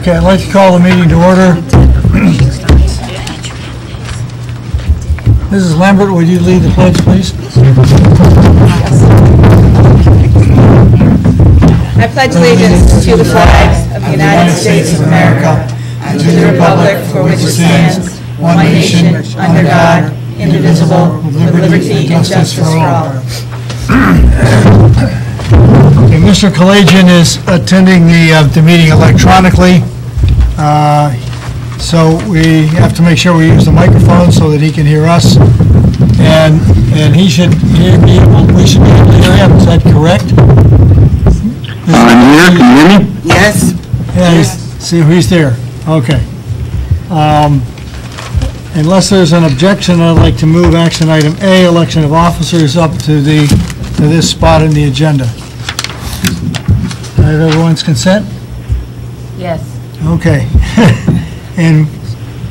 Okay, I'd like to call the meeting to order. Mrs. Lambert, would you lead the pledge, please? I pledge allegiance to the flag of the United States of America and to the republic for which it stands, one nation, under God, indivisible, with liberty and justice for all. Okay, Mr. Kalajian is attending the meeting electronically, so we have to make sure we use the microphone so that he can hear us, and he should hear me. We should be able to hear him. Is that correct? I'm here. Can you hear me? Yes. Yeah. See, he's there. Okay. Unless there's an objection, I'd like to move action item A, election of officers, up to this spot in the agenda. I have everyone's consent? Yes. Okay. And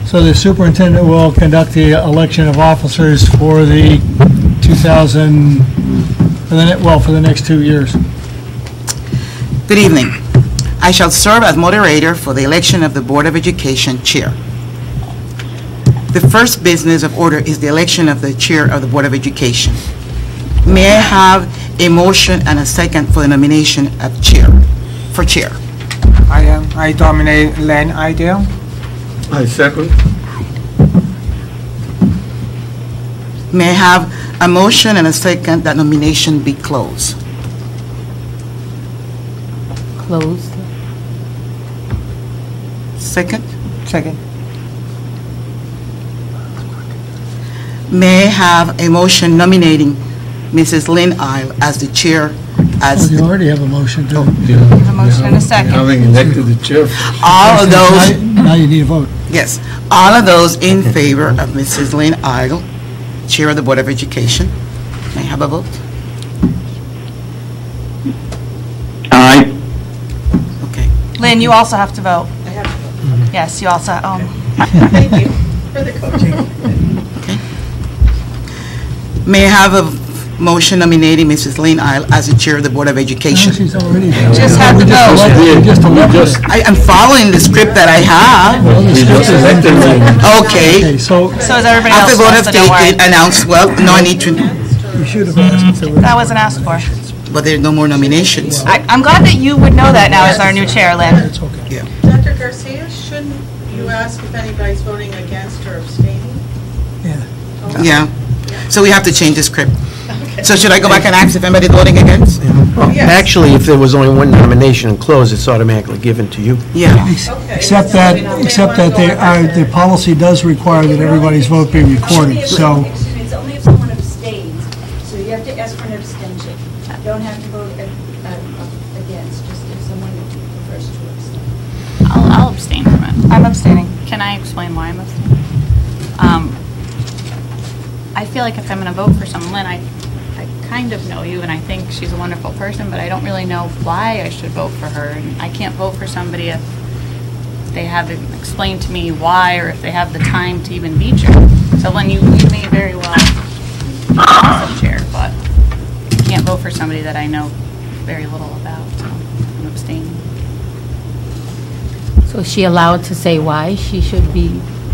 so the superintendent will conduct the election of officers for the for the next 2 years. Good evening. I shall serve as moderator for the election of the Board of Education Chair. The first business of order is the election of the Chair of the Board of Education. May I have a motion and a second for the nomination of Chair? I nominate Len Idale. I second. May I have a motion and a second that nomination be closed? Closed. Second. Second. May I have a motion nominating Mrs. Lynn Isle as the chair? You already have a motion to... A motion and a second. Having elected the chair. All of those, Now you need a vote. yes, all of those in favor of Mrs. Lynn Isle, Chair of the Board of Education. May I have a vote? Aye. Okay. Lynn, you also have to vote. I have to vote. Yes, you also, Thank you for the coaching. May I have a motion nominating Mrs. Lynn Isle as the Chair of the Board of Education? She's already... Just have to vote. I am following the script that I have. We just elected Lynn. Okay. Okay, so So is everybody After else, vote of so don't worry. taken, announced, well, no, I need to, you should have asked if there was... That wasn't asked for. but there are no more nominations. I'm glad that you would know that now as our new chair, Lynn. It's okay. Dr. Garcia, shouldn't you ask if anybody's voting against or abstaining? Yeah. Yeah. So we have to change the script. So should I go back and ask if anybody's voting against? Yes. Actually, if there was only one nomination and closed, it's automatically given to you. Yeah. Okay. Except that the policy does require that everybody's vote be recorded, so... Excuse me, it's only if someone abstains, so you have to ask for an abstention. You don't have to vote against, just if someone prefers to abstain. I'll abstain from it. I'm abstaining. Can I explain why I'm abstaining? I feel like if I'm going to vote for someone, Lynn, I kind of know you, and I think she's a wonderful person, but I don't really know why I should vote for her. And I can't vote for somebody if they haven't explained to me why, or if they have the time to even be chair. So Lynn, you may very well be awesome chair, but I can't vote for somebody that I know very little about, so I'm abstaining. So is she allowed to say why she should be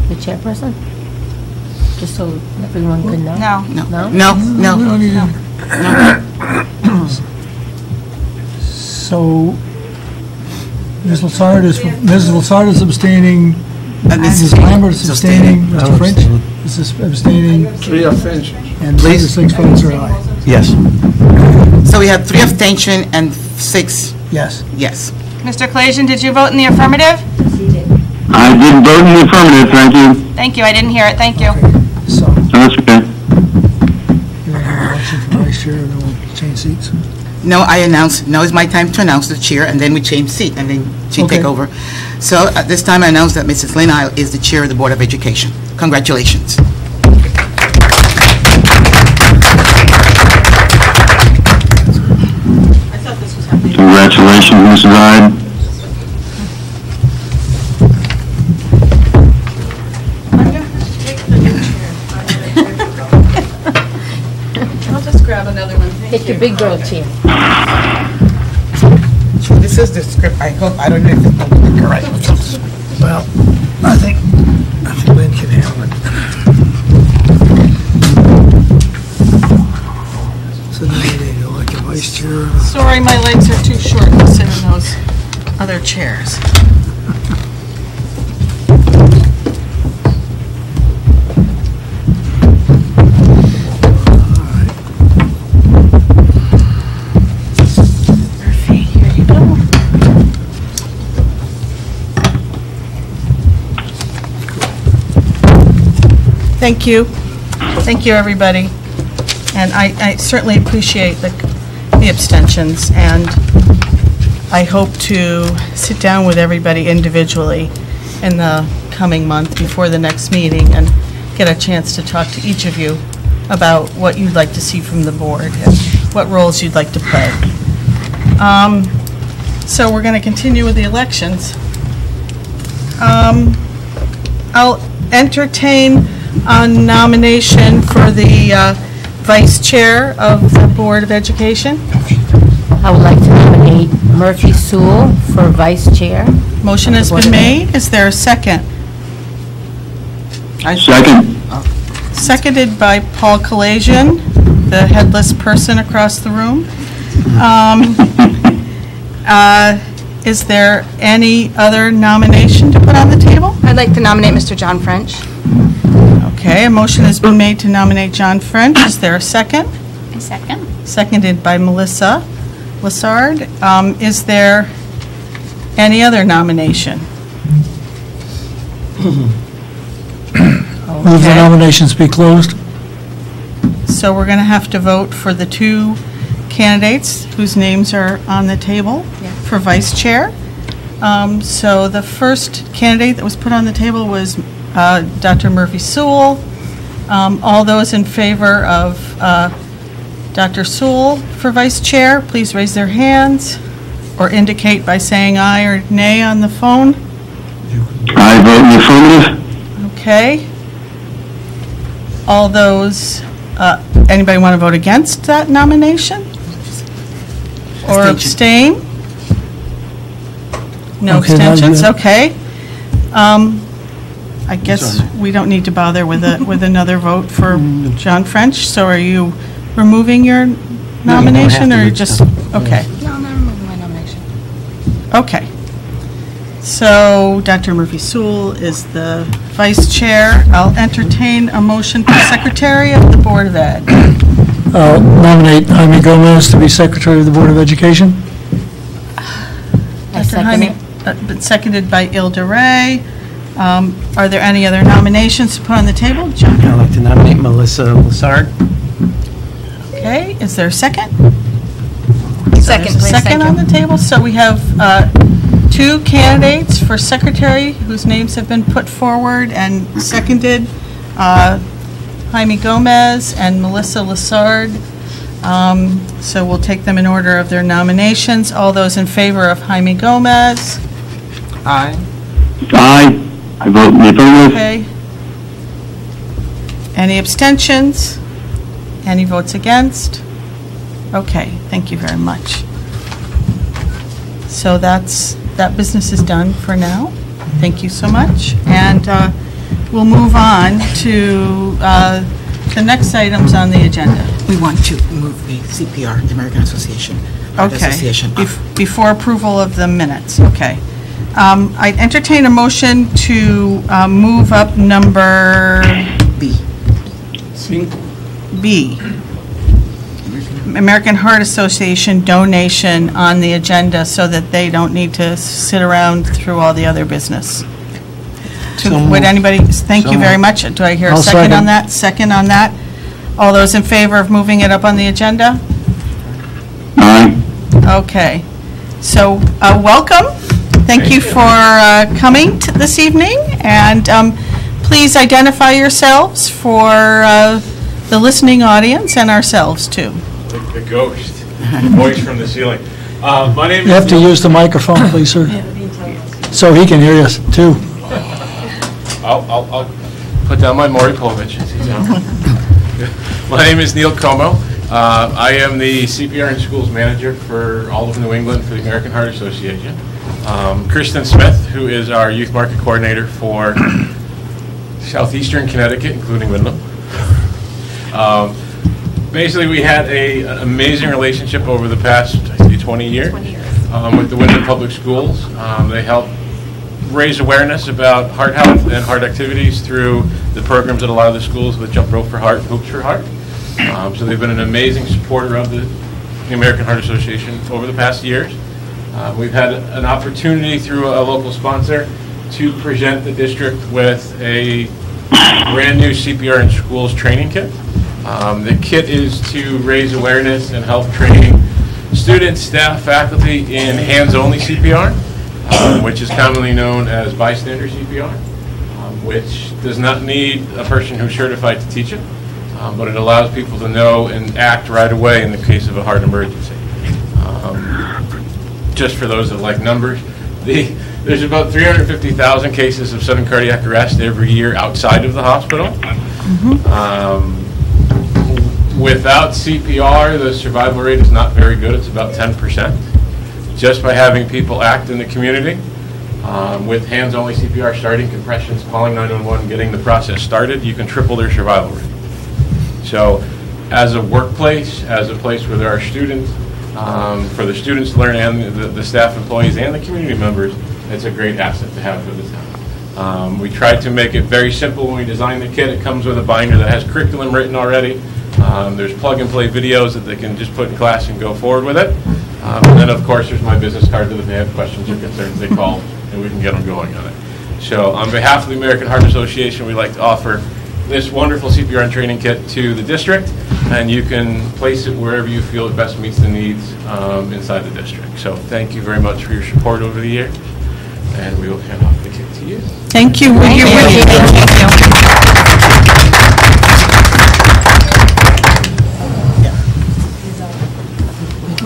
the chairperson? Just so everyone could know? No. No. No? No, We no. don't need to... So, Ms. Lassard is abstaining, Mrs. Lambert is abstaining, Mr. French is abstaining, 3 abstentions. and the other 6 votes are aye. Yes. So we have 3 abstention and 6 Yes. yes. Mr. Kalajian, did you vote in the affirmative? I did vote in the affirmative, thank you. Thank you, I didn't hear it, thank you. So, That's okay. you want to have an election for vice chair, and then we'll change seats? No, I announced, now is my time to announce the chair, and then we change seat, and then she Okay. take over. So at this time, I announce that Mrs. Lynn Isle is the Chair of the Board of Education. Congratulations. I thought this was happening. Congratulations, Mrs. Hyde. I'm going to have to take the new chair. I'll just grab another one. Thank Take your you. big girl chair. So this This is the script. I hope, I don't know if it's correct. Well, I think Lynn can handle it. So now they go like a vice chair. Sorry, my legs are too short to sit in those other chairs. Murphy, here you go. Thank you. Thank you, everybody. And I certainly appreciate the abstentions, and I hope to sit down with everybody individually in the coming month before the next meeting and get a chance to talk to each of you about what you'd like to see from the board and what roles you'd like to play. So we're going to continue with the elections. I'll entertain a nomination for the Vice Chair of the Board of Education. I would like to nominate Murphy Sewell for Vice Chair. Motion has been made. Is there a second? Second. Seconded by Paul Kalasian, the headless person across the room. Is there any other nomination to put on the table? I'd like to nominate Mr. John French. Okay, a motion has been made to nominate John French. Is there a second? A second. Seconded by Melissa Lassard. Is there any other nomination? Move the nominations be closed. So we're going to have to vote for the two candidates whose names are on the table for vice chair. So the first candidate that was put on the table was Dr. Murphy Sewell. All those in favor of Dr. Sewell for vice chair, please raise their hands or indicate by saying aye or nay on the phone. I vote in the affirmative. Okay. All those, anybody want to vote against that nomination? Or abstain? No Okay, now you- abstentions, okay. I guess we don't need to bother with another vote for John French, so are you removing your nomination, or just, okay, No, I'm not removing my nomination. okay. So Dr. Murphy Sewell is the vice chair. I'll entertain a motion for secretary of the Board of Ed. I'll nominate Jaime Gomez to be Secretary of the Board of Education. I Dr. second Jaime, it. but seconded by Ilda Ray. Are there any other nominations to put on the table? John? I'd like to nominate Melissa Lassard. Okay, is there a second? Second, please, Second thank on you. the table, so we have two candidates for secretary whose names have been put forward and seconded, Jaime Gomez and Melissa Lassard. So we'll take them in order of their nominations. All those in favor of Jaime Gomez? Aye. Aye. I vote in the affirmative. Okay. Any abstentions? Any votes against? Okay, thank you very much. So that business is done for now. Thank you so much. And we'll move on to the next items on the agenda. We want to move the CPR, the American Association. Art Okay. Association. Before approval of the minutes, okay. I entertain a motion to move up number B. B, American Heart Association donation on the agenda so that they don't need to sit around through all the other business. Would anybody, thank you very much. Do I hear a I'll second on second. that? Second on that? All those in favor of moving it up on the agenda? Aye. Okay. So, welcome. Thank you for coming this evening, and please identify yourselves for the listening audience and ourselves, too. Like the ghost, voice from the ceiling. My name is... You have to use the microphone, please, sir, so he can hear us, too. I'll put down my Maury Povich. My name is Neil Como. I am the CPR in Schools manager for all of New England for the American Heart Association. Kristen Smith, who is our youth market coordinator for southeastern Connecticut, including Windham. Basically, we had an amazing relationship over the past 20 years with the Windham Public Schools. They help raise awareness about heart health and heart activities through the programs that a lot of the schools with Jump Rope for Heart and Hoops for Heart. So they've been an amazing supporter of the American Heart Association over the past years. We've had an opportunity through a local sponsor to present the district with a brand new CPR in Schools training kit. The kit is to raise awareness and help train students, staff, faculty in hands-only CPR, which is commonly known as bystander CPR, which does not need a person who's certified to teach it, but it allows people to know and act right away in the case of a heart emergency. Just for those that like numbers, there's about 350,000 cases of sudden cardiac arrest every year outside of the hospital. Without CPR, the survival rate is not very good. It's about 10%. Just by having people act in the community, with hands-only CPR, starting compressions, calling 911, getting the process started, you can triple their survival rate. So as a workplace, as a place where there are students, for the students to learn and the staff employees and the community members, it's a great asset to have for the town. We tried to make it very simple when we designed the kit. It comes with a binder that has curriculum written already. There's plug-and-play videos that they can just put in class and go forward with it. And then, of course, there's my business card that if they have questions or concerns, they call and we can get them going on it. So on behalf of the American Heart Association, we'd like to offer this wonderful CPR and training kit to the district, and you can place it wherever you feel it best meets the needs inside the district. So thank you very much for your support over the years, and we will hand off the kit to you. Thank you. Would you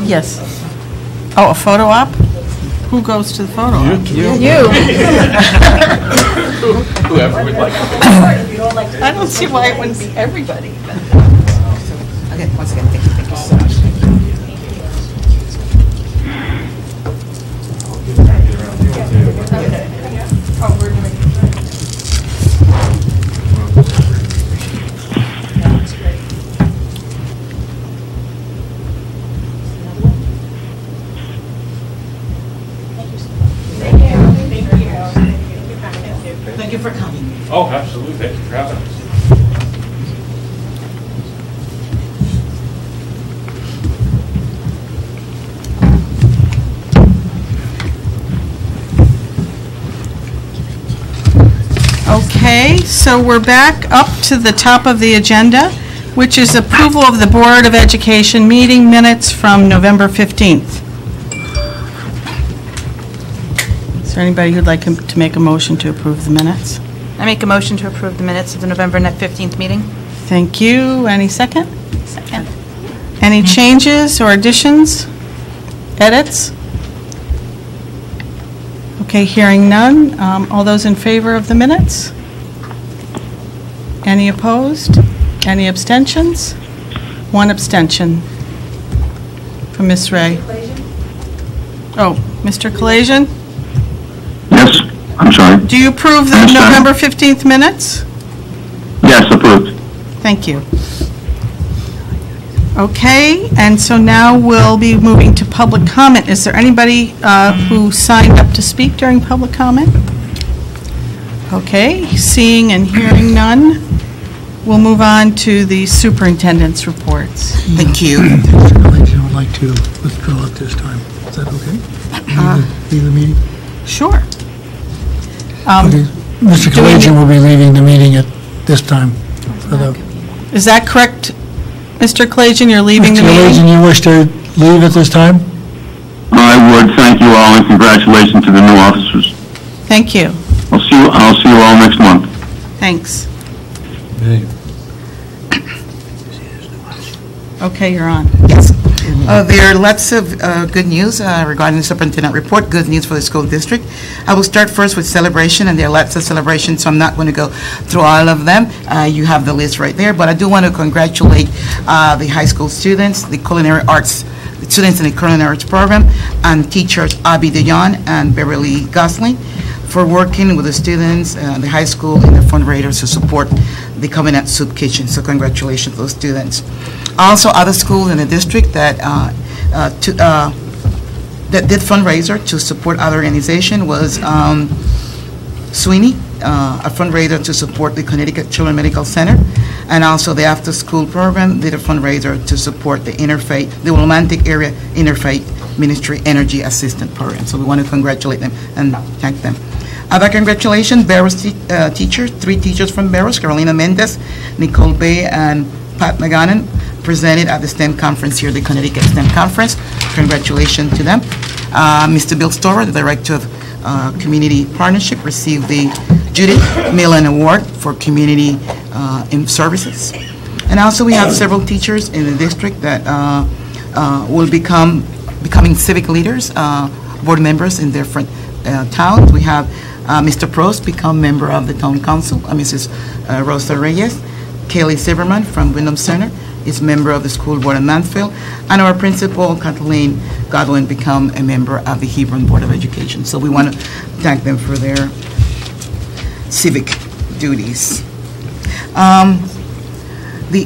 Yes. Oh, a photo op? Who goes to the photo op? You. Whoever would like. I don't see why it wouldn't be everybody. Okay, once again, thank you so much. Thank you for coming. Oh, absolutely. Thank you for having us. Okay, so we're back up to the top of the agenda, which is approval of the Board of Education meeting minutes from November 15th. Is there anybody who'd like to make a motion to approve the minutes? I make a motion to approve the minutes of the November 15th meeting. Thank you. Any second? Second. Any changes or additions? Edits? Okay, hearing none. All those in favor of the minutes? Any opposed? Any abstentions? One abstention from Ms. Ray. Oh, Mr. Kalajian? Yes, I'm sorry. Do you approve the Yes, sir. November 15th minutes? Yes, approved. Thank you. Okay, and so now we'll be moving to public comment. Is there anybody who signed up to speak during public comment? Okay, seeing and hearing none, we'll move on to the superintendent's reports. Thank you. Mr. Kalajian would like to withdraw at this time. Is that okay? Leave the meeting? Sure. Okay. Mr. Kalajian will be leaving the meeting at this time. Is that correct, Mr. Kalajian? You're leaving the Mr. meeting? Kalajian, you wish to leave at this time? I would. Thank you all, and congratulations to the new officers. Thank you. I'll see you all next month. Thanks. Okay, you're on. Yes. There are lots of good news regarding the superintendent report, good news for the school district. I will start first with celebration, and there are lots of celebrations, so I'm not going to go through all of them. You have the list right there, but I do want to congratulate the high school students, the culinary arts, the students in the culinary arts program, and teachers Abby DeYon and Beverly Gosling for working with the students, the high school, and the fundraisers to support the Covenant Soup Kitchen. So congratulations to those students. Also, other schools in the district that that did fundraiser to support other organization was Sweeney, a fundraiser to support the Connecticut Children's Medical Center, and also the after-school program did a fundraiser to support the interfaith, the Romantic Area Interfaith Ministry Energy Assistant Program. So we want to congratulate them and thank them. Other congratulations, Barrows teachers, 3 teachers from Barrows, Carolina Mendez, Nicole Bay, and Pat McGannon, presented at the STEM conference here, the Connecticut STEM Conference. Congratulations to them. Mr. Bill Storer, the Director of Community Partnership, received the Judith Millen Award for Community Services. And also we have several teachers in the district that will becoming civic leaders, board members in different towns. We have Mr. Prost become member of the town council, Mrs. Rosa Reyes. Kaylee Silverman from Windham Center is member of the school board in Mansfield, and our principal, Kathleen Godwin, become a member of the Hebron Board of Education. So we want to thank them for their civic duties. The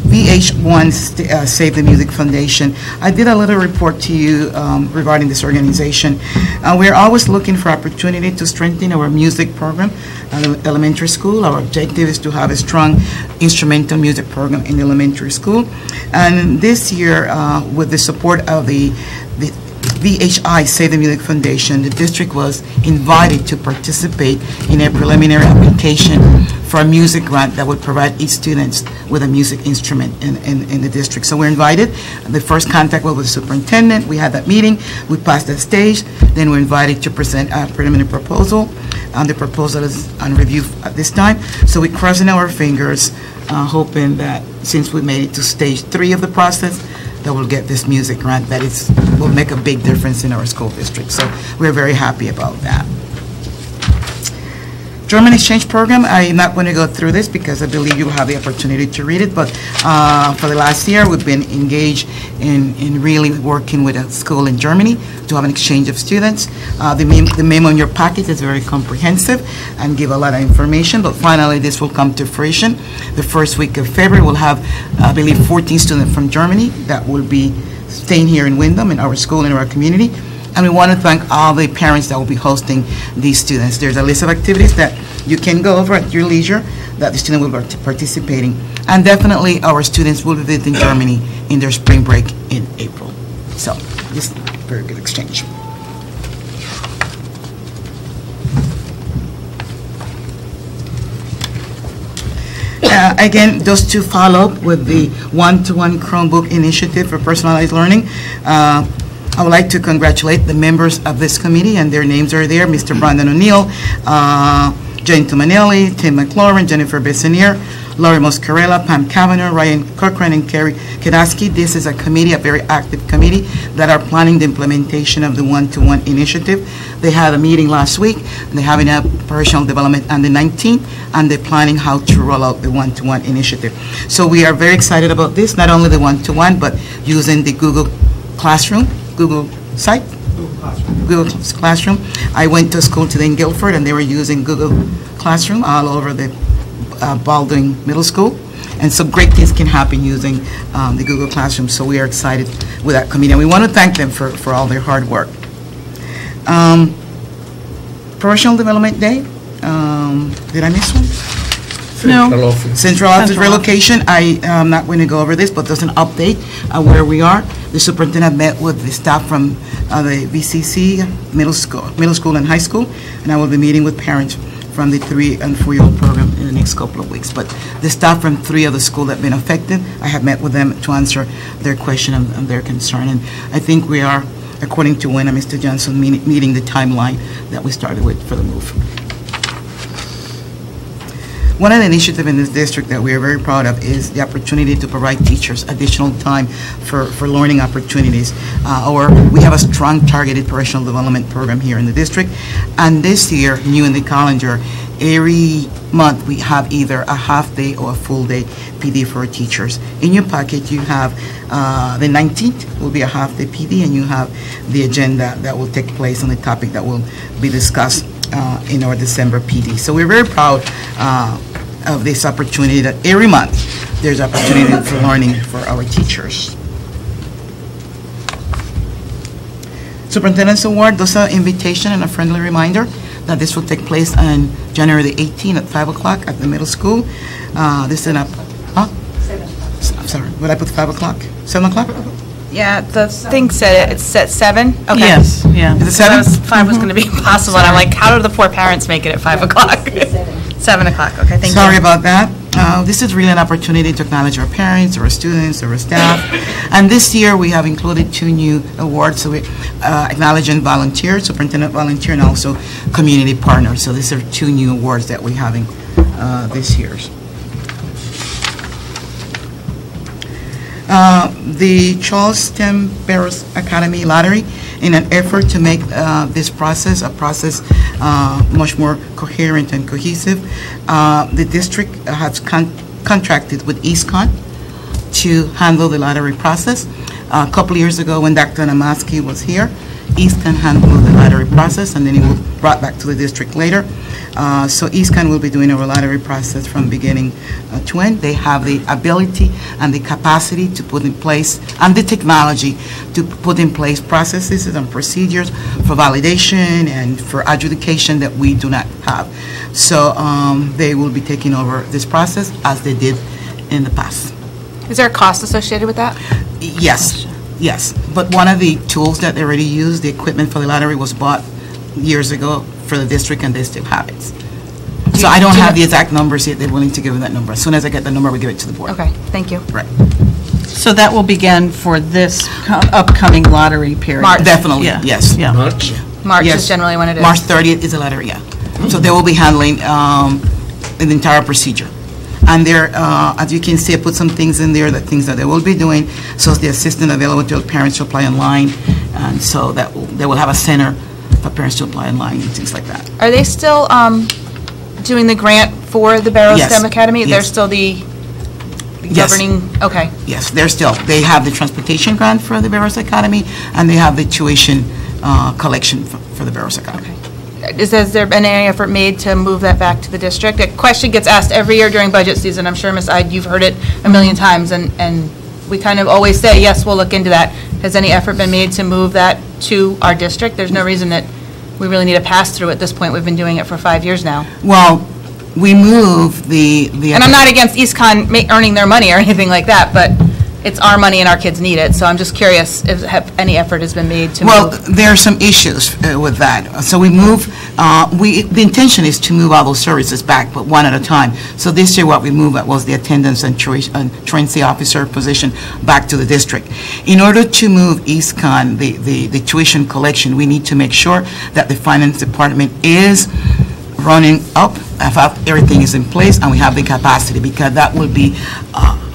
VH1 Save the Music Foundation. I did a little report to you regarding this organization. We're always looking for opportunity to strengthen our music program at elementary school. Our objective is to have a strong instrumental music program in elementary school. And this year, with the support of the VHI Save the Music Foundation, the district was invited to participate in a preliminary application for a music grant that would provide each student with a music instrument in the district. So we're invited. The first contact was with the superintendent. We had that meeting. We passed that stage. Then we're invited to present a preliminary proposal. The proposal is on review at this time. So we're crossing our fingers, hoping that since we made it to stage 3 of the process, that we'll get this music grant that will make a big difference in our school district. So we're very happy about that. German exchange program, I'm not going to go through this because I believe you'll have the opportunity to read it, but for the last year we've been engaged in really working with a school in Germany to have an exchange of students. The memo in your packet is very comprehensive and give a lot of information, but finally this will come to fruition. The first week of February we'll have, I believe, 14 students from Germany that will be staying here in Windham, in our school, in our community. And we want to thank all the parents that will be hosting these students. There's a list of activities that you can go over at your leisure that the student will be participating. And definitely our students will be visiting Germany in their spring break in April. So this is a very good exchange. Again, just to follow up with the one-to-one Chromebook initiative for personalized learning, I would like to congratulate the members of this committee, and their names are there: Mr. Brandon O'Neill, Jane Tumanelli, Tim McLaurin, Jennifer Bessonier, Laurie Moscarella, Pam Cavanaugh, Ryan Cochran, and Kerry Kedaski. This is a committee, a very active committee, that are planning the implementation of the one-to-one initiative. They had a meeting last week, and they're having a professional development on the 19th, and they're planning how to roll out the one-to-one initiative. So we are very excited about this, not only the one-to-one, but using the Google Classroom, Google site, Google Classroom. I went to school today in Guilford, and they were using Google Classroom all over the Baldwin Middle School, and so great things can happen using the Google Classroom. So we are excited with that committee, and we want to thank them for all their hard work. Professional Development Day. Did I miss one? No. Central Office relocation. I am not going to go over this, but there's an update where we are. The superintendent met with the staff from the VCC, middle school and high school, and I will be meeting with parents from the 3- and 4-year-old program in the next couple of weeks. But the staff from 3 of the schools that have been affected, I have met with them to answer their question and their concern. And I think we are, according to Wynn and Mr. Johnson, meeting the timeline that we started with for the move. One of the initiatives in this district that we are very proud of is the opportunity to provide teachers additional time for learning opportunities. Or we have a strong targeted professional development program here in the district. And this year, new in the calendar, every month we have either a half day or a full day PD for our teachers. In your packet, you have the 19th will be a half day PD, and you have the agenda that will take place on the topic that will be discussed in our December PD. So we're very proud of this opportunity that every month there's opportunity for learning for our teachers. Superintendent's Award, those are invitation and a friendly reminder that this will take place on January the 18th at 5 o'clock at the middle school. This is an I'm sorry, would I put 5 o'clock? 7 o'clock? Yeah, the thing said it's at 7? Okay. Yes, yeah. Is it 7? 5 was going to be impossible, and I'm like, how do the poor parents make it at 5 o'clock? 7 o'clock, okay, thank you. Sorry about that. This is really an opportunity to acknowledge our parents, our students, our staff. And this year, we have included 2 new awards. So we acknowledging volunteers, superintendent volunteer, and also community partners. So these are 2 new awards that we're having this year. The Charles STEM Barrows Academy Lottery, in an effort to make this process a process much more coherent and cohesive. The district has contracted with EastCon to handle the lottery process. A couple of years ago, when Dr. Namaski was here, EastCon handled the lottery process, and then it was brought back to the district later. So EastCon will be doing our lottery process from beginning to end. They have the ability and the capacity to put in place, and the technology to put in place processes and procedures for validation and for adjudication that we do not have. So they will be taking over this process as they did in the past. Is there a cost associated with that? Yes, yes. But one of the tools that they already use, the equipment for the lottery, was bought years ago for the district, and they still have it. So I don't have the exact numbers yet. They're willing to give me that number. As soon as I get the number, we give it to the board. Okay, thank you. Right. So that will begin for this upcoming lottery period? March. Definitely, Yeah. yes. Yeah. March Yes. is generally when it is. March 30th is a lottery, yeah. So they will be handling the entire procedure. And there, as you can see, I put some things in there, the things that they will be doing. So the assistant available to parents to apply online, and so that they will have a center for parents to apply online and things like that. Are they still doing the grant for the Barrows Yes. STEM Academy? They're Yes. still the Yes. governing, okay. Yes, they have the transportation grant for the Barrows Academy, and they have the tuition collection for the Barrows Academy. Has there been any effort made to move that back to the district? A question gets asked every year during budget season. I'm sure, Ms. Ide, you've heard it a million times, and we kind of always say, yes, we'll look into that. Has any effort been made to move that to our district? There's no reason that we really need a pass-through at this point. We've been doing it for 5 years now. Well, we moved the... And I'm not against EastCon earning their money or anything like that, but it's our money and our kids need it. So I'm just curious if any effort has been made to Well, move. there are some issues with that. So we move, the intention is to move all those services back, but one at a time. So this year, what we moved was the attendance and truancy officer position back to the district. In order to move EastCon, the tuition collection, we need to make sure that the finance department is running up, everything is in place, and we have the capacity, because that will be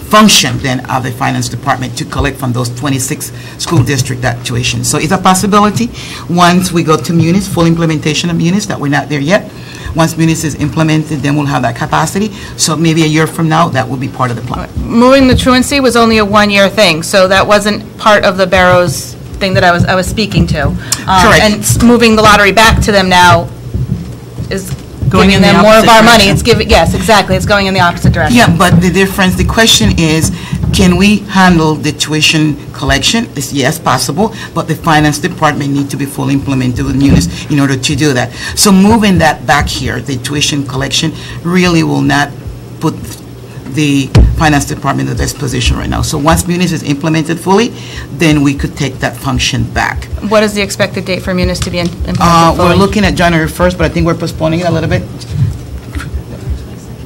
function then of the finance department to collect from those 26 school district that tuition. So it's a possibility. Once we go to Munis, full implementation of Munis, that we're not there yet. Once Munis is implemented, then we'll have that capacity. So maybe a year from now, that will be part of the plan. Moving the truancy was only a one-year thing, so that wasn't part of the Barrows thing that I was speaking to. Correct. And moving the lottery back to them now is Going giving in the them more of opposite our money. direction. It's giving, yes, exactly, it's going in the opposite direction. Yeah, but the difference, the question is, can we handle the tuition collection? It's yes, possible, but the finance department need to be fully implemented with Munis in order to do that. So moving that back here, the tuition collection, really will not put the finance department in the best position right now. So once Munis is implemented fully, then we could take that function back. What is the expected date for Munis to be implemented We're fully? looking at January 1st, but I think we're postponing it a little bit.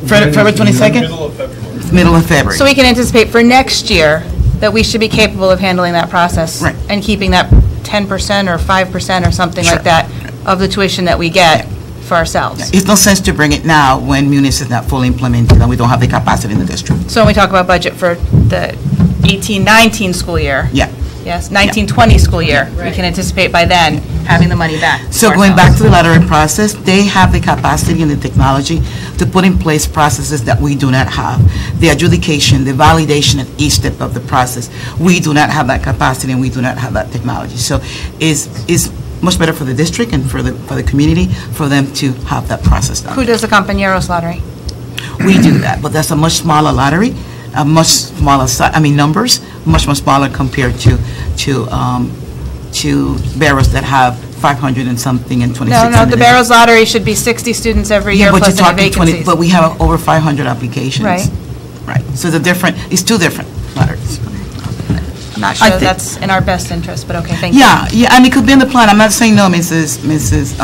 February 22nd? Middle of February. So we can anticipate for next year that we should be capable of handling that process. Right. And keeping that 10% or 5% or something Sure. like that of the tuition that we get for ourselves. It's no sense to bring it now when Munis is not fully implemented and we don't have the capacity in the district. So when we talk about budget for the 18-19 school year, Yeah. yes, 19-20 school year, we can anticipate by then having the money back. So going back to the lottery process, they have the capacity and the technology to put in place processes that we do not have. The adjudication, the validation at each step of the process, we do not have that capacity and we do not have that technology. So it's much better for the district and for the community for them to have that process done. Who does the Compañeros lottery? We do that, but that's a much smaller lottery, a much smaller, numbers, much smaller compared to Barrows that have 500 and something and 2,600. No, the Barrows lottery should be 60 students every year Yeah, but plus you're any talking 20, vacancies. but we have over 500 applications. Right. Right, so it's two different lotteries. I'm not sure that's in our best interest, but okay, thank you. Yeah, and it could be in the plan. I'm not saying no, Mrs.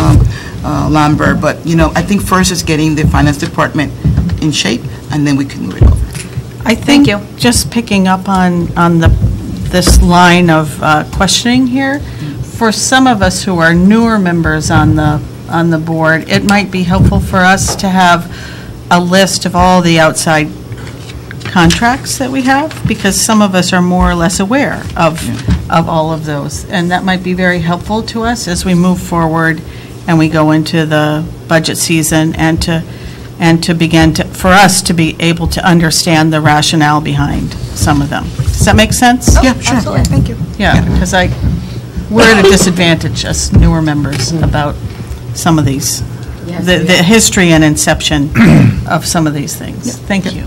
Lambert, but, I think first is getting the finance department in shape, and then we can move it over. I think, just picking up on this line of questioning here, for some of us who are newer members on the board, it might be helpful for us to have a list of all the outside contracts that we have, because some of us are more or less aware of all of those. And that might be very helpful to us as we move forward and we go into the budget season and to begin to, for us to be able to understand the rationale behind some of them. Does that make sense? Yeah, sure. Absolutely, thank you. Yeah, because we're at a disadvantage as newer members about some of these, the history and inception of some of these things. Thank you.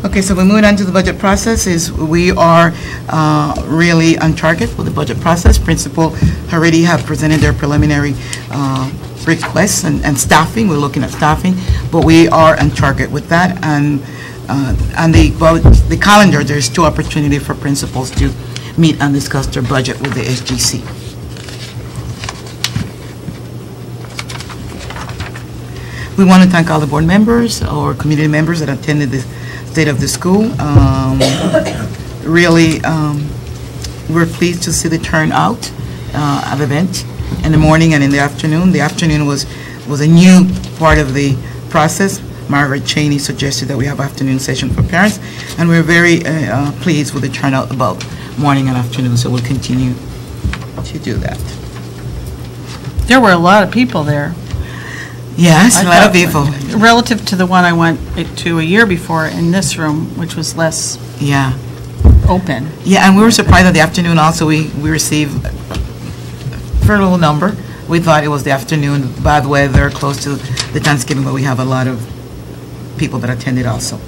Okay, so we're moving on to the budget process. We are really on target with the budget process. Principal already have presented their preliminary requests and staffing. We're looking at staffing, but we are on target with that. And the calendar, there's two opportunities for principals to meet and discuss their budget with the SGC. We want to thank all the board members or community members that attended the State of the School. Really, we're pleased to see the turnout of event in the morning and in the afternoon. The afternoon was a new part of the process. Margaret Cheney suggested that we have afternoon session for parents, and we're very pleased with the turnout about morning and afternoon, so we'll continue to do that. There were a lot of people there. Yes, a lot of people. Relative to the one I went to a year before in this room, which was less open. Yeah, and we were surprised at the afternoon also. We received a very little number. We thought it was the afternoon, bad weather, close to the Thanksgiving, but we have a lot of people that attended also.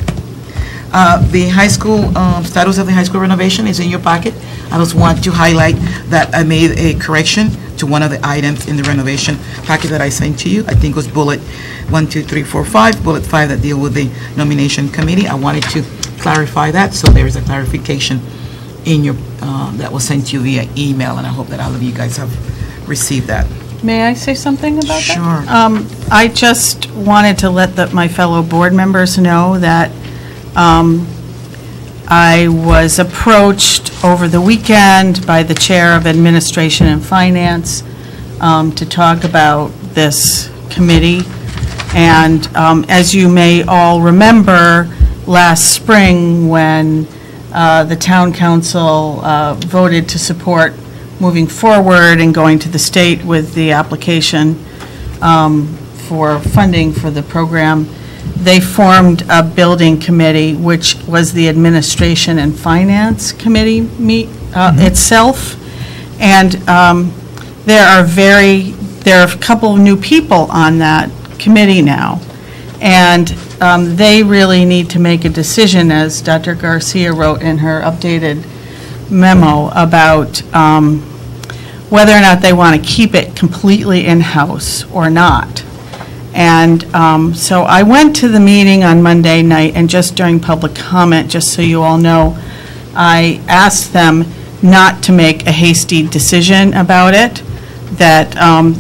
The high school, status of the high school renovation is in your packet. I just want to highlight that I made a correction to one of the items in the renovation packet that I sent to you. I think it was bullet 1, 2, 3, 4, 5, bullet 5 that deal with the nomination committee. I wanted to clarify that, so there is a clarification in your, that was sent to you via email, and I hope that all of you guys have received that. May I say something about that? Sure. I just wanted to let my fellow board members know that I was approached over the weekend by the Chair of Administration and Finance to talk about this committee. And as you may all remember, last spring when the Town Council voted to support moving forward and going to the state with the application for funding for the program, they formed a building committee, which was the Administration and Finance Committee itself. And there are a couple of new people on that committee now. And they really need to make a decision, as Dr. Garcia wrote in her updated memo, about whether or not they want to keep it completely in-house or not. And so I went to the meeting on Monday night, and just during public comment, just so you all know, I asked them not to make a hasty decision about it, that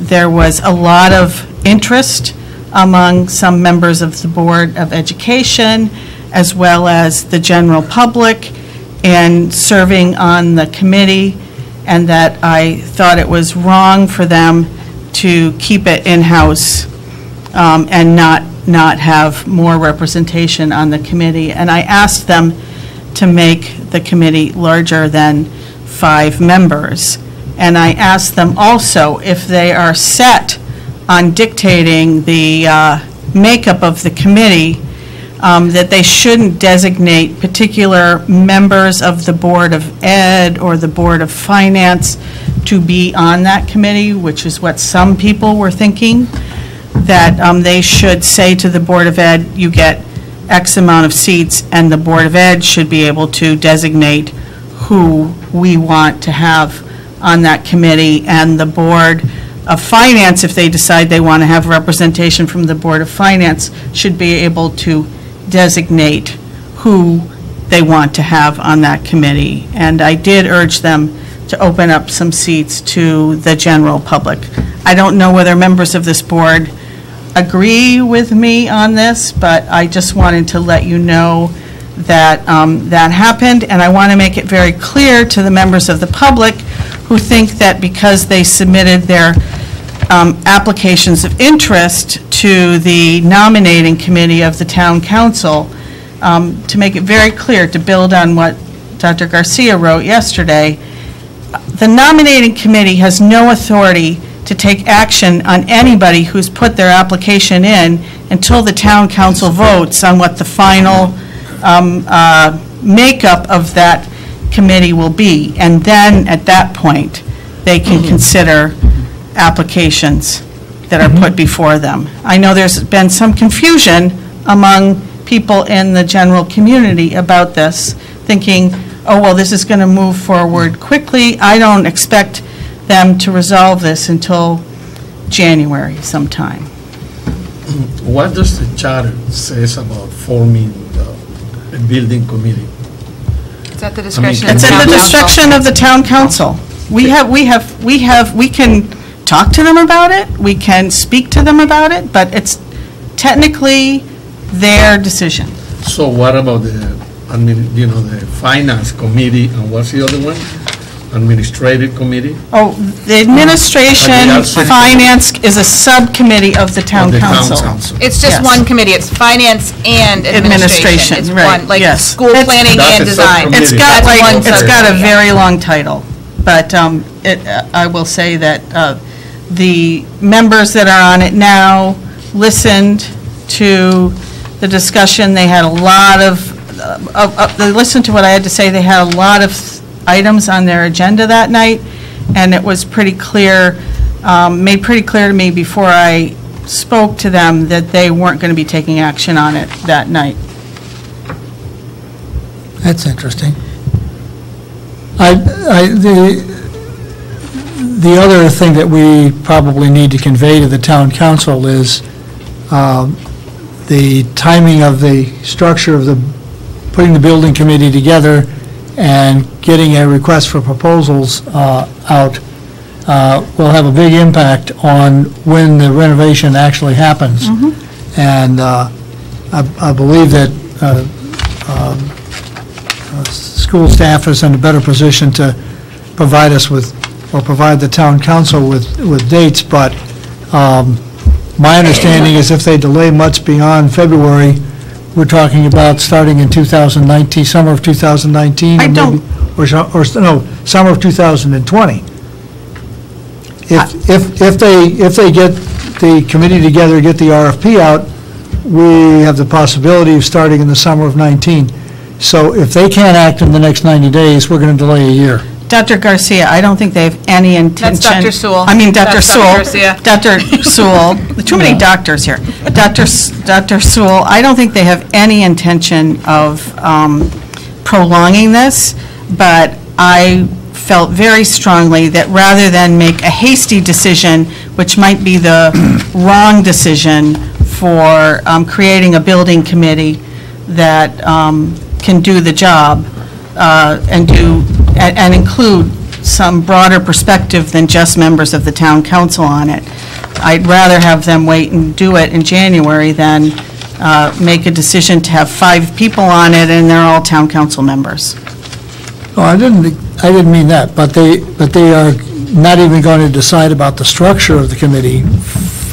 there was a lot of interest among some members of the Board of Education, as well as the general public, in serving on the committee, and that I thought it was wrong for them to keep it in-house and not have more representation on the committee. And I asked them to make the committee larger than 5 members. And I asked them also if they are set on dictating the makeup of the committee, that they shouldn't designate particular members of the Board of Ed or the Board of Finance to be on that committee, which is what some people were thinking, that they should say to the Board of Ed, you get X amount of seats, and the Board of Ed should be able to designate who we want to have on that committee, and the Board of Finance, if they decide they want to have representation from the Board of Finance, should be able to designate who they want to have on that committee. And I did urge them to open up some seats to the general public. I don't know whether members of this board agree with me on this, but I just wanted to let you know that that happened, and I want to make it very clear to the members of the public who think that because they submitted their applications of interest to the nominating committee of the town council, to make it very clear, to build on what Dr. Garcia wrote yesterday, the nominating committee has no authority to take action on anybody who's put their application in until the town council votes on what the final makeup of that committee will be. And then, at that point, they can consider applications that are put before them. I know there's been some confusion among people in the general community about this, thinking, oh, well, this is going to move forward quickly. I don't expect them to resolve this until January sometime. What does the charter says about forming a building committee? It's at the discretion. It's at the discretion of the town council. We can talk to them about it, we can speak to them about it, but it's technically their decision. So what about the finance committee, and what's the other one? Administrative committee? Oh, the administration, finance is a subcommittee of the town council. It's just one committee. It's finance and administration. It's right, one, like yes. school planning and design. It's got a very long title, but I will say that the members that are on it now listened to the discussion. They had a lot of, they listened to what I had to say. They had a lot of items on their agenda that night, and it was pretty clear, made pretty clear to me before I spoke to them that they weren't going to be taking action on it that night. That's interesting. The other thing that we probably need to convey to the town council is the timing of the structure of putting the building committee together and getting a request for proposals out will have a big impact on when the renovation actually happens. And I believe that school staff is in a better position to provide us with, or provide the town council with dates, but my understanding is if they delay much beyond February, we're talking about starting in 2019, summer of 2019, or summer of 2020. If they get the committee together, get the RFP out, we have the possibility of starting in the summer of 19. So if they can't act in the next 90 days, we're going to delay a year. Dr. Garcia, I don't think they have any intention. That's Dr. Sewell. I mean, Dr. That's Sewell. Dr. Dr. Sewell. Too many doctors here. Dr. Sewell, I don't think they have any intention of prolonging this, but I felt very strongly that rather than make a hasty decision, which might be the wrong decision for creating a building committee that can do the job and include some broader perspective than just members of the town council on it. I'd rather have them wait and do it in January than make a decision to have 5 people on it and they're all town council members. No, I didn't mean that, but they are not even going to decide about the structure of the committee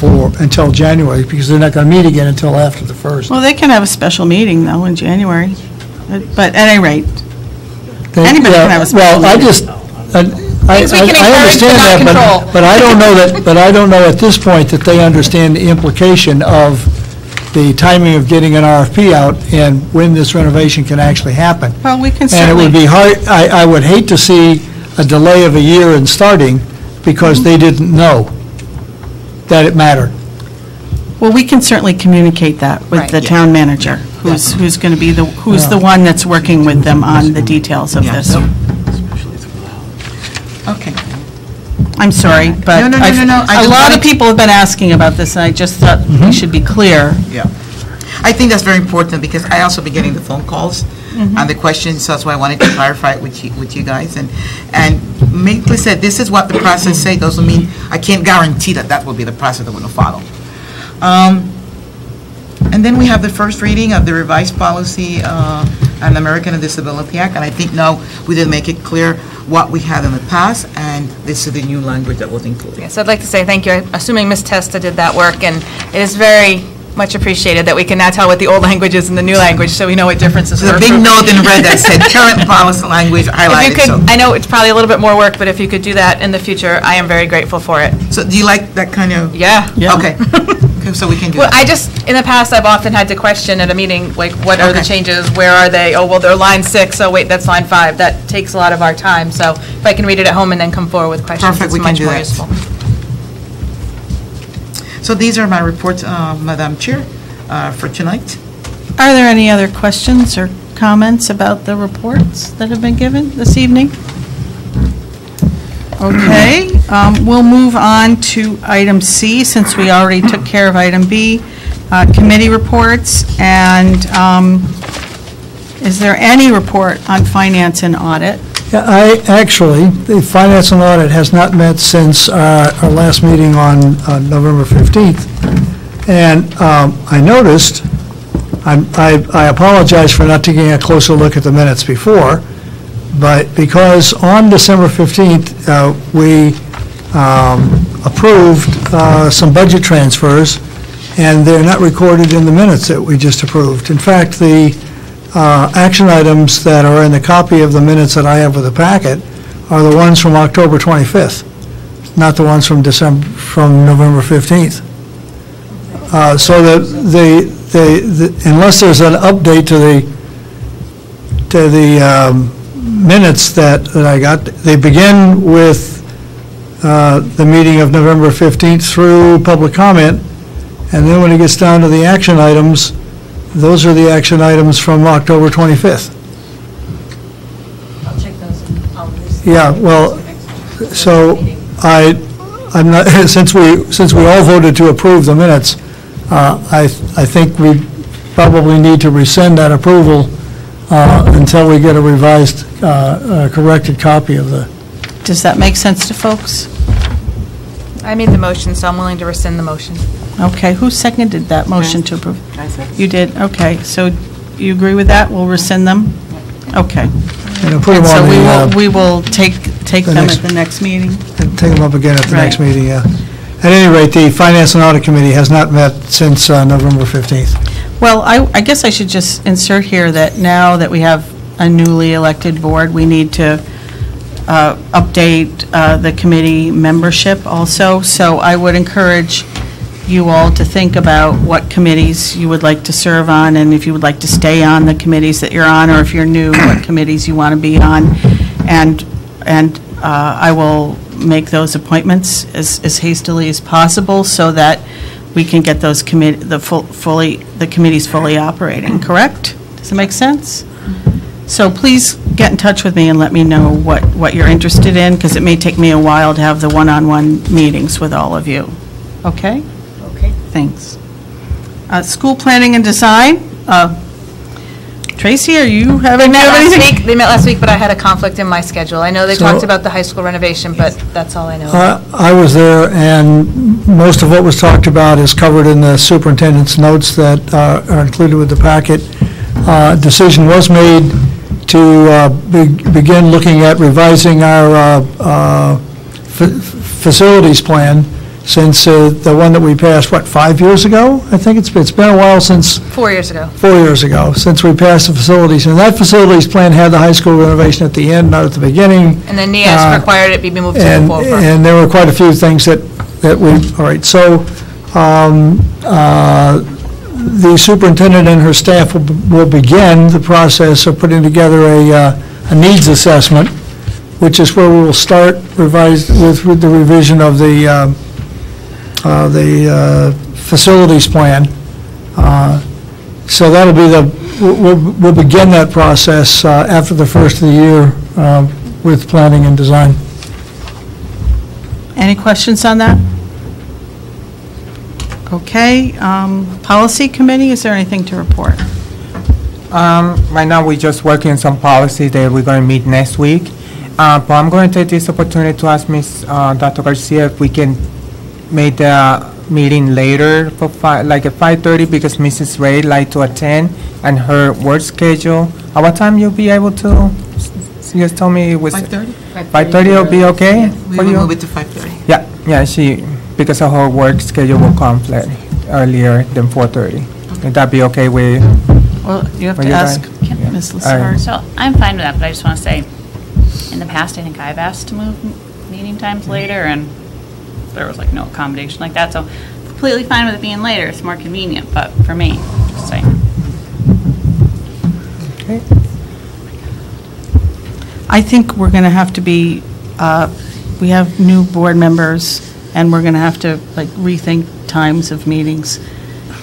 until January, because they're not going to meet again until after the 1st. Well, they can have a special meeting, though, in January. But at any rate, They- anybody can have a special Well, I meeting. just, I Things we can encourage but understand not that, control. but I don't know that, but I don't know at this point that they understand the implication of the timing of getting an RFP out and when this renovation can actually happen. Well, we can And it certainly... would be hard, I would hate to see a delay of a year in starting because they didn't know that it mattered. Well, we can certainly communicate that with Right, the yeah. town manager, who's going to be who's the one that's working with them on the details of Yeah. this. Okay. I'm sorry, but No, no, no, no, no, I a just lot wanted of people have been asking about this, and I just thought we should be clear. Yeah. I think that's very important because I also been getting the phone calls and the questions, so that's why I wanted to clarify it with you guys. And Maple said, this is what the process say, doesn't mean, I can't guarantee that that will be the process that we're going to follow. And then we have the first reading of the revised policy on the American with Disability Act, and I think now we did make it clear what we had in the past, and this is the new language that was included. Yes, I'd like to say thank you. I'm assuming Ms. Testa did that work, and it is very much appreciated that we can now tell what the old language is and the new language, so we know what differences There's are. a big note in red that said current policy language If you highlighted, so. could, I know it's probably a little bit more work, but if you could do that in the future, I am very grateful for it. So do you like that kind of? Yeah. Okay. Okay, so we can do Well, that. I just, in the past, I've often had to question at a meeting, like, what are the Okay. changes? Where are they? Oh, well, they're line 6, oh, wait, that's line 5. That takes a lot of our time, so if I can read it at home and then come forward with questions, Perfect, it's we can much do more that. useful. So these are my reports, Madam Chair, for tonight. Are there any other questions or comments about the reports that have been given this evening? Okay, we'll move on to item C, since we already took care of item B, committee reports, and is there any report on finance and audit? Yeah, the Finance and Audit has not met since our last meeting on November 15th. And I noticed, I apologize for not taking a closer look at the minutes before, but because on December 15th, we approved some budget transfers, and they're not recorded in the minutes that we just approved. In fact, the action items that are in the copy of the minutes that I have with the packet are the ones from October 25th, not the ones from November 15th. So unless there's an update to the minutes that I got, they begin with the meeting of November 15th through public comment, and then when it gets down to the action items, those are the action items from October 25th. I'll check those and I'll list. Yeah, well, so I'm not, since we all voted to approve the minutes, I think we probably need to rescind that approval until we get a revised, corrected copy of the. Does that make sense to folks? I made the motion, so I'm willing to rescind the motion. Okay, who seconded that motion to approve? I said. You did, okay, so you agree with that? We'll rescind them? Okay. Put them And so on the, we will take them next- at the next meeting? take them up again at the next Right. meeting, yeah. At any rate, the Finance and Audit Committee has not met since November 15th. Well, I guess I should just insert here that now that we have a newly elected board, we need to update the committee membership also. So I would encourage you all to think about what committees you would like to serve on, and if you would like to stay on the committees that you're on, or if you're new, what committees you want to be on. And I will make those appointments as hastily as possible so that we can get those the committees fully operating, correct? Does it make sense? So please get in touch with me and let me know what you're interested in, because it may take me a while to have the one-on-one meetings with all of you. Okay? Okay. Thanks. School planning and design, Tracy, are you having anything? They met last week, but I had a conflict in my schedule. I know they So- talked about the high school renovation, but that's all I know. I was there, and most of what was talked about is covered in the superintendent's notes that are included with the packet. Decision was made to begin looking at revising our facilities plan since the one that we passed, 5 years ago? I think it's been a while since, 4 years ago. 4 years ago, since we passed the facilities. And that facilities plan had the high school renovation at the end, not at the beginning. And then NIAS required it be moved to the forefront. And there were quite a few things that we, all right, so the superintendent and her staff will begin the process of putting together a needs assessment, which is where we will start revised with the revision of the facilities plan. So that'll be we'll begin that process after the first of the year with planning and design. Any questions on that? Okay, policy committee, is there anything to report? Right now, we're just working on some policy that we're going to meet next week. But I'm going to take this opportunity to ask Ms. Dr. Garcia if we can make the meeting later for like at 5:30, because Mrs. Ray like to attend and her work schedule. At what time you'll be able to? You just told me it was 5:30? 5:30 will be okay We for will you? move it to 5:30. Yeah, because of her work schedule will conflict earlier than 4:30. Would that be okay with? Well, you have Are to you ask guys? Ms. All right. Lassard. So I'm fine with that, but I just want to say, in the past, I think I've asked to move meeting times later, and there was like no accommodation like that, so completely fine with it being later, it's more convenient, but for me, just saying. Okay. I think we're going to have to be, we have new board members, and we're going to have to like rethink times of meetings,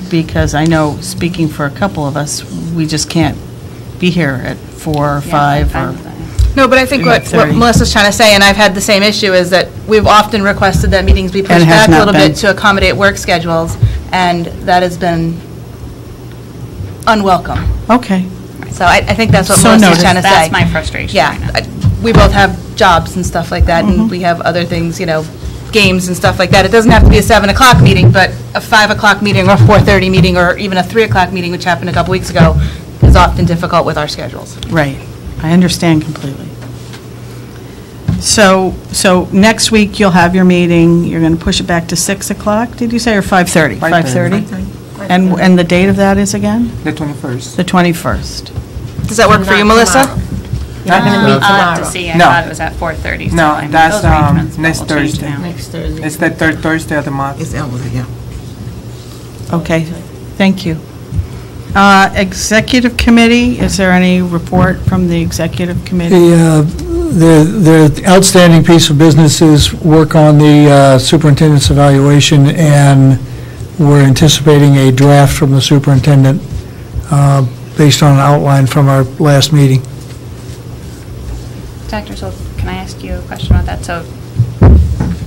because I know, speaking for a couple of us, we just can't be here at 4 or Yeah, 5 I'm fine or... with that. No, but I think what 30. Melissa's trying to say, and I've had the same issue, is that we've often requested that meetings be And pushed it has back a not little been. bit to accommodate work schedules, and that has been unwelcome. Okay. So I think that's what So Melissa's noted. trying to say. That's my frustration right now. Yeah, we both have jobs and stuff like that, and we have other things, games and stuff like that. It doesn't have to be a 7 o'clock meeting, but a 5 o'clock meeting or a 4:30 meeting or even a 3 o'clock meeting, which happened a couple weeks ago, is often difficult with our schedules. Right. I understand completely. So next week, you'll have your meeting, you're going to push it back to 6 o'clock, did you say, or 5:30? 5:30? And the date of that is again? The 21st. The 21st. Does that work for you, Melissa? You're not going to meet I'll have to tomorrow. see, I No. thought it was at 4:30. so No, I mean, that's, those arrangements next will change Thursday. now. Next Thursday. It's the third Thursday of the month. It's Elwood, yeah. Okay, thank you. Executive Committee, is there any report from the Executive Committee? The outstanding piece of business is work on the superintendent's evaluation, and we're anticipating a draft from the superintendent based on an outline from our last meeting. Dr. So can I ask you a question about that? So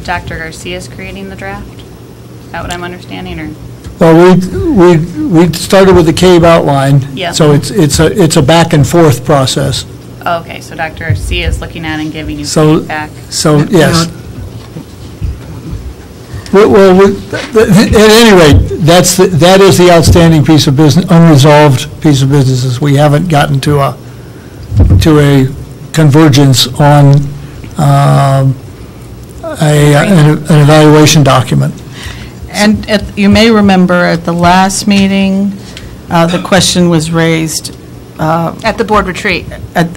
Dr. Garcia is creating the draft? Is that what I'm understanding, or? Well, we started with the CABE outline. Yeah. So it's a back and forth process. Oh, okay, so Dr. Garcia is looking at and giving you So- feedback? So, yes. Well, at any rate, that is the outstanding piece of business, unresolved piece of business, is we haven't gotten to a convergence on an evaluation document. And you may remember at the last meeting, the question was raised. At the board retreat. At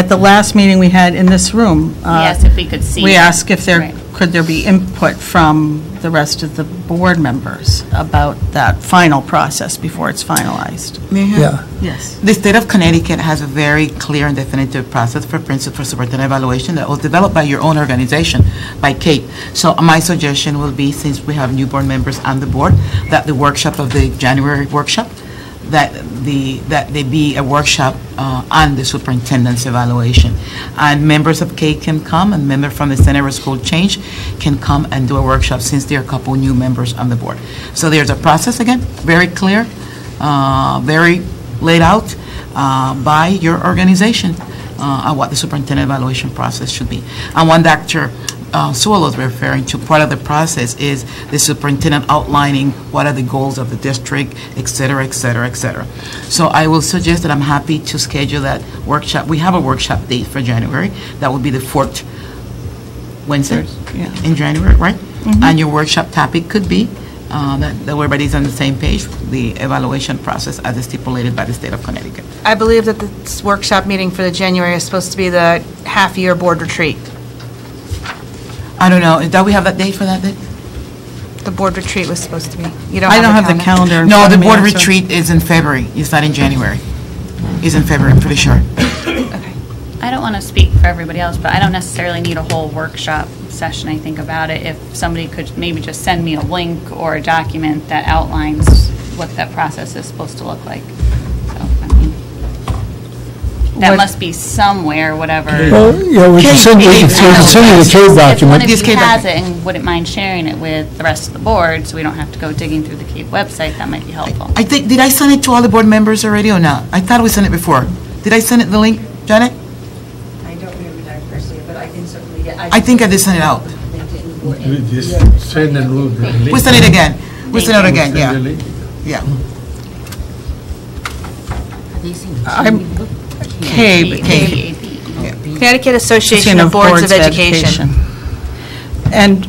the last meeting we had in this room. Yes, if we could see. We asked if Right. could there be input from the rest of the board members about that final process before it's finalized. Yeah. Yes. The state of Connecticut has a very clear and definitive process for principal superintendent evaluation that was developed by your own organization, by Kate. So my suggestion will be, since we have new board members on the board, that the workshop of the January workshop, that they be a workshop on the superintendent's evaluation. And members of Kate can come, and members from the Center for School Change can come and do a workshop, since there are a couple new members on the board. So there's a process, again, very clear, very laid out by your organization on what the superintendent evaluation process should be. And when Dr. Sewell was referring to, part of the process is the superintendent outlining what are the goals of the district, et cetera, et cetera, et cetera. So I will suggest that I'm happy to schedule that workshop. We have a workshop date for January. That would be the 4th Wednesday Yeah. in January, right? And your workshop topic could be, that everybody's on the same page, the evaluation process as stipulated by the state of Connecticut. I believe that this workshop meeting for the January is supposed to be the half-year board retreat. I don't know, do we have that date for that date? The board retreat was supposed to be. You I don't have the calendar. in No, front the of me, board I'm sorry. retreat is in February, it's not in January. It's in February, I'm pretty sure. I don't want to speak for everybody else, but I don't necessarily need a whole workshop session, I think, about it. If somebody could maybe just send me a link or a document that outlines what that process is supposed to look like. So, I mean, that must be somewhere, whatever. Well, yeah, we can send you the CAVE document. If one of you has it and wouldn't mind sharing it with the rest of the board, so we don't have to go digging through the CAVE website, that might be helpful. I think, did I send it to all the board members already or not? I thought we sent it before. Did I send it the link, Janet? I don't remember that personally, but I can certainly get. I think I did send it out. We just send and load the link. We send it again. We send it again, Send the yeah. link. Yeah. I'm, CABE, Connecticut Association Association of Boards of Education. And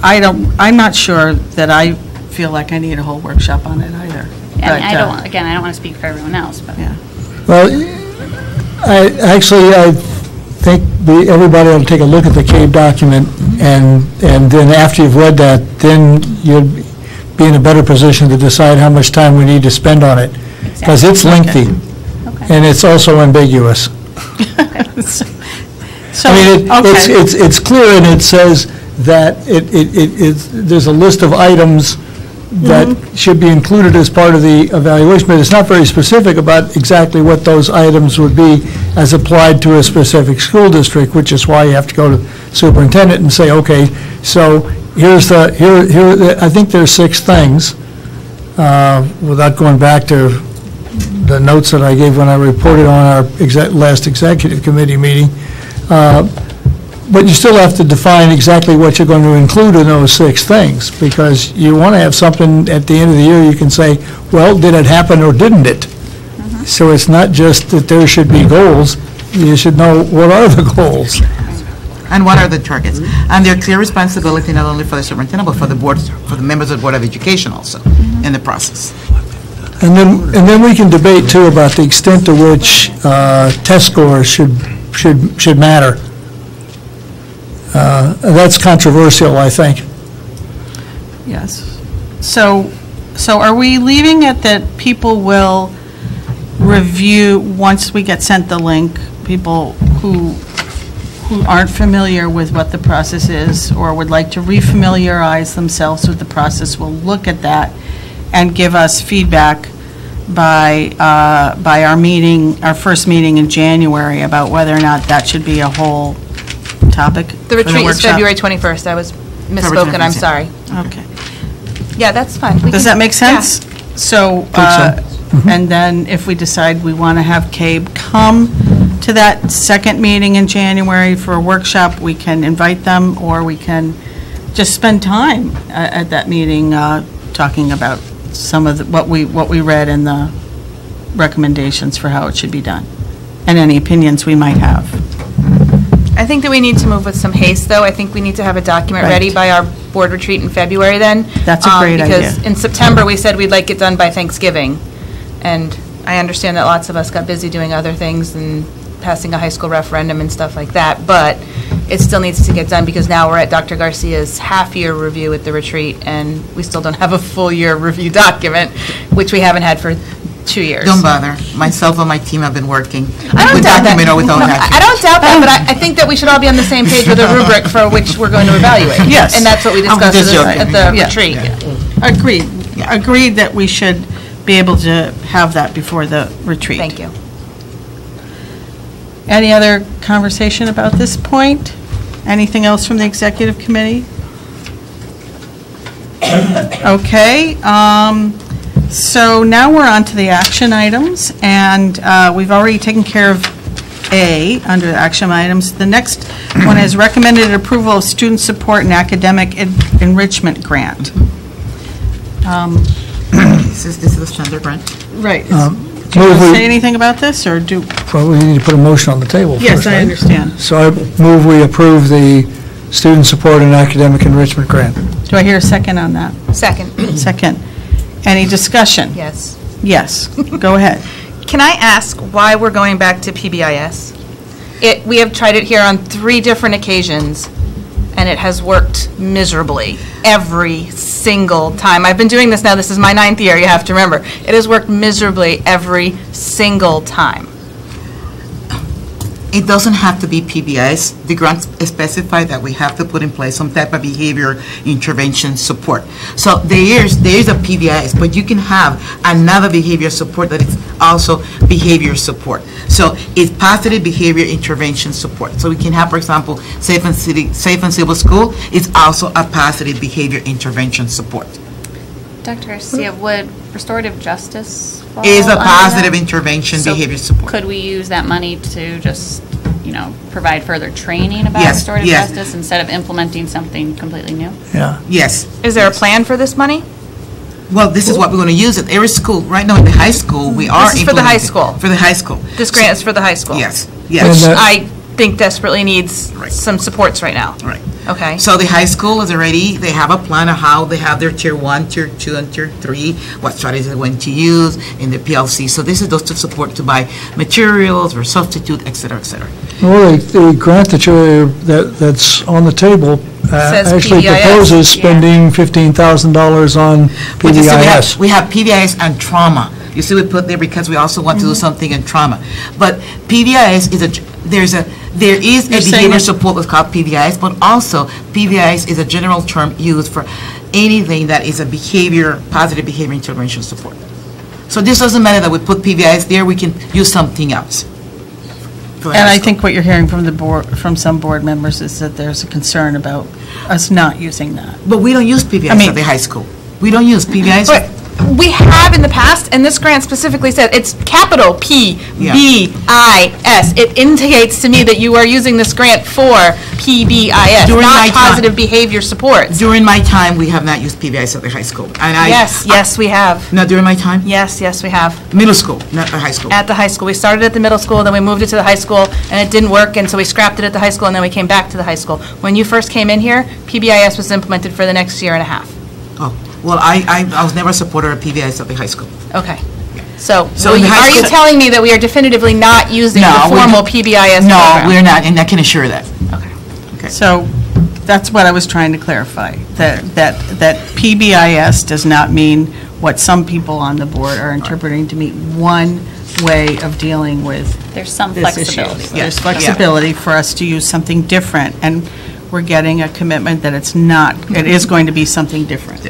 I'm not sure that I feel like I need a whole workshop on it either. And But, I don't, again, I don't want to speak for everyone else, but. Yeah. Well, I think everybody ought to take a look at the CAVE document, and then after you've read that, then you'd be in a better position to decide how much time we need to spend on it. Because it's lengthy, and it's also ambiguous. So, I mean, okay. it's clear, and it says that there's a list of items that should be included as part of the evaluation, but it's not very specific about exactly what those items would be as applied to a specific school district, which is why you have to go to the superintendent and say, okay, so here's I think there's 6 things, without going back to the notes that I gave when I reported on our last executive committee meeting. But you still have to define exactly what you're going to include in those 6 things, because you want to have something at the end of the year you can say, well, did it happen or didn't it? So it's not just that there should be goals, you should know what are the goals. And what are the targets? And their clear responsibility not only for the superintendent, but for the board, for the members of the Board of Education also in the process. And then we can debate too about the extent to which test scores should matter. That's controversial, I think. Yes. So are we leaving it that people will review, once we get sent the link, people who aren't familiar with what the process is or would like to refamiliarize themselves with the process will look at that and give us feedback by our meeting, our first meeting in January, about whether or not that should be a whole topic? The retreat is February 21st. I was misspoken, I'm sorry. Okay. Yeah, that's fine. Does that make sense? So, and then if we decide we want to have CABE come to that second meeting in January for a workshop, we can invite them, or we can just spend time at that meeting talking about some of what we read in the recommendations for how it should be done, and any opinions we might have. I think that we need to move with some haste, though. I think we need to have a document Right. ready by our board retreat in February then. That's a great idea. Because in September, we said we'd like it done by Thanksgiving. And I understand that lots of us got busy doing other things and passing a high school referendum and stuff like that, but it still needs to get done because now we're at Dr. Garcia's half-year review at the retreat, and we still don't have a full-year review document, which we haven't had for 2 years. Don't bother. Myself and my team have been working I don't with doubt that. document or without I document. don't doubt that, but I think that we should all be on the same page with a rubric for which we're going to evaluate. Yes. And that's what we discussed just joking. at the Yeah. retreat. Agreed. Agreed that we should be able to have that before the retreat. Thank you. Any other conversation about this point? Anything else from the executive committee? Okay, so now we're on to the action items, and we've already taken care of A under the action items. The next one is recommended approval of student support and academic enrichment grant. This is the standard grant. Right. Do you want to say anything about this, or do? Well, we need to put a motion on the table first, Yes, I right? understand. So I move we approve the Student Support and Academic Enrichment Grant. Do I hear a second on that? Second. Second. Any discussion? Yes. Yes, go ahead. Can I ask why we're going back to PBIS? We have tried it here on 3 different occasions, and it has worked miserably every single time. I've been doing this now, this is my 9th year, you have to remember. It has worked miserably every single time. It doesn't have to be PBIs. The grants specify that we have to put in place some type of behavior intervention support. So there is a PBIs, but you can have another behavior support that is also behavior support. So it's positive behavior intervention support. So we can have, for example, Safe and Civil School is also a positive behavior intervention support. Dr. Garcia, would restorative justice fall Is a under positive that? intervention So behavior support. Could we use that money to just, provide further training about Yes, restorative yes. justice instead of implementing something completely new? Yeah. Yes. Is there a plan for this money? Well, this is what we're going to use at every school. Right now in the high school, we are This is for the high implementing- school. For the high school. This grant is for the high school? Yes, And yes. that- I think desperately needs Right. some supports right now. Right. Okay. So the high school is already, they have a plan of how they have their tier 1, tier 2, and tier 3, what strategies they're going to use in the PLC. So this is those to support to buy materials or substitute, et cetera, et cetera. Well, the grant that's on the table Says actually PBIS. proposes spending $15,000 on But you see, PBIS. we have PBIS and trauma. You see, we put there because we also want to do something in trauma. But PBIS is there is a You're saying behavior that- support that's called PBIS, but also PBIS is a general term used for anything that is a positive behavior intervention support. So this doesn't matter that we put PBIS there, we can use something else. for the And high I school. think what you're hearing from the board, from some board members, is that there's a concern about us not using that. But we don't use PBIS at the high school. We don't use PBIS. But we have in the past, and this grant specifically said, it's capital PBIS. It indicates to me that you are using this grant for PBIS, During my not time- positive behavior supports. During my time, we have not used PBIS at the high school. And Yes, we have. Not during my time? Yes, we have. Middle school, not the high school. At the high school. We started at the middle school, then we moved it to the high school, and it didn't work, and so we scrapped it at the high school, and then we came back to the high school. When you first came in here, PBIS was implemented for the next year and a half. Oh, well, I was never a supporter of PBIS at the high school. Okay. So, So in the high are you school- telling me that we are definitively not using the No, we- formal PBIS No, program? we're not, and I can assure that. So that's what I was trying to clarify, that PBIS does not mean what some people on the board are interpreting to mean one way of dealing with There's some this issue. flexibility. There's flexibility for us to use something different, and we're getting a commitment that it is going to be something different.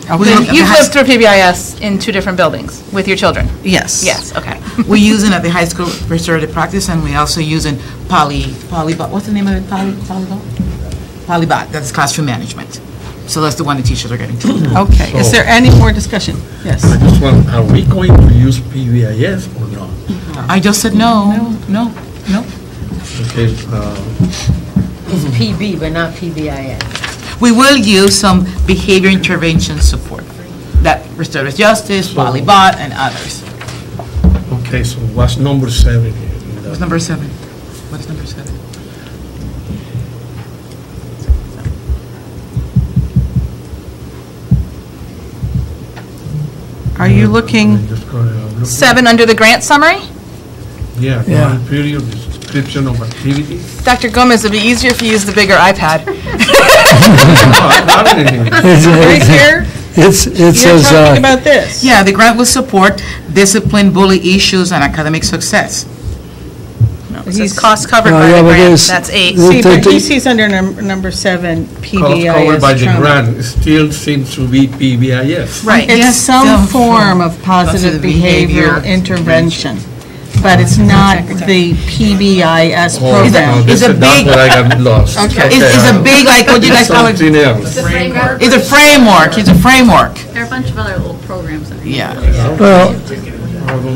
Okay. You've lived through PBIS in 2 different buildings with your children? Yes. Yes, okay. We're using at the high school restorative practice, and we also using polybot, what's the name of it, polybot? Polybot, that's classroom management. So that's the one the teachers are getting to. Okay, is there any more discussion? Yes. I just want, are we going to use PBIS or not? I just said no. Okay, It's PB, but not PBIS. We will use some behavior intervention support, that restorative justice, polybot, and others. okay, so what's number 7 here? What's number 7? What's number 7? Are you looking, Just go ahead, I'm looking. 7 under the grant summary? Yeah, Yeah. one period, description of activities. Dr. Gomez, it'd be easier if you used the bigger iPad. No, I got it in here. right here? It You're says, talking about this? Yeah, the grant will support discipline, bully issues, and academic success. It says cost covered No, by yeah, the but grant, there's- that's 8. See, but The- he sees under number 7, Cost PBIS. covered by the trauma. grant, still seems to be PBIS. Right. It's Yes, some form of positive positive behavior behavior intervention, but it's not the PBIS Oh, program. no, It's a that's big- where I got lost. Okay. It's a big, like, what you guys call it? Something else. It's a framework, it's a framework. There are a bunch of other little programs that are. Yeah. well,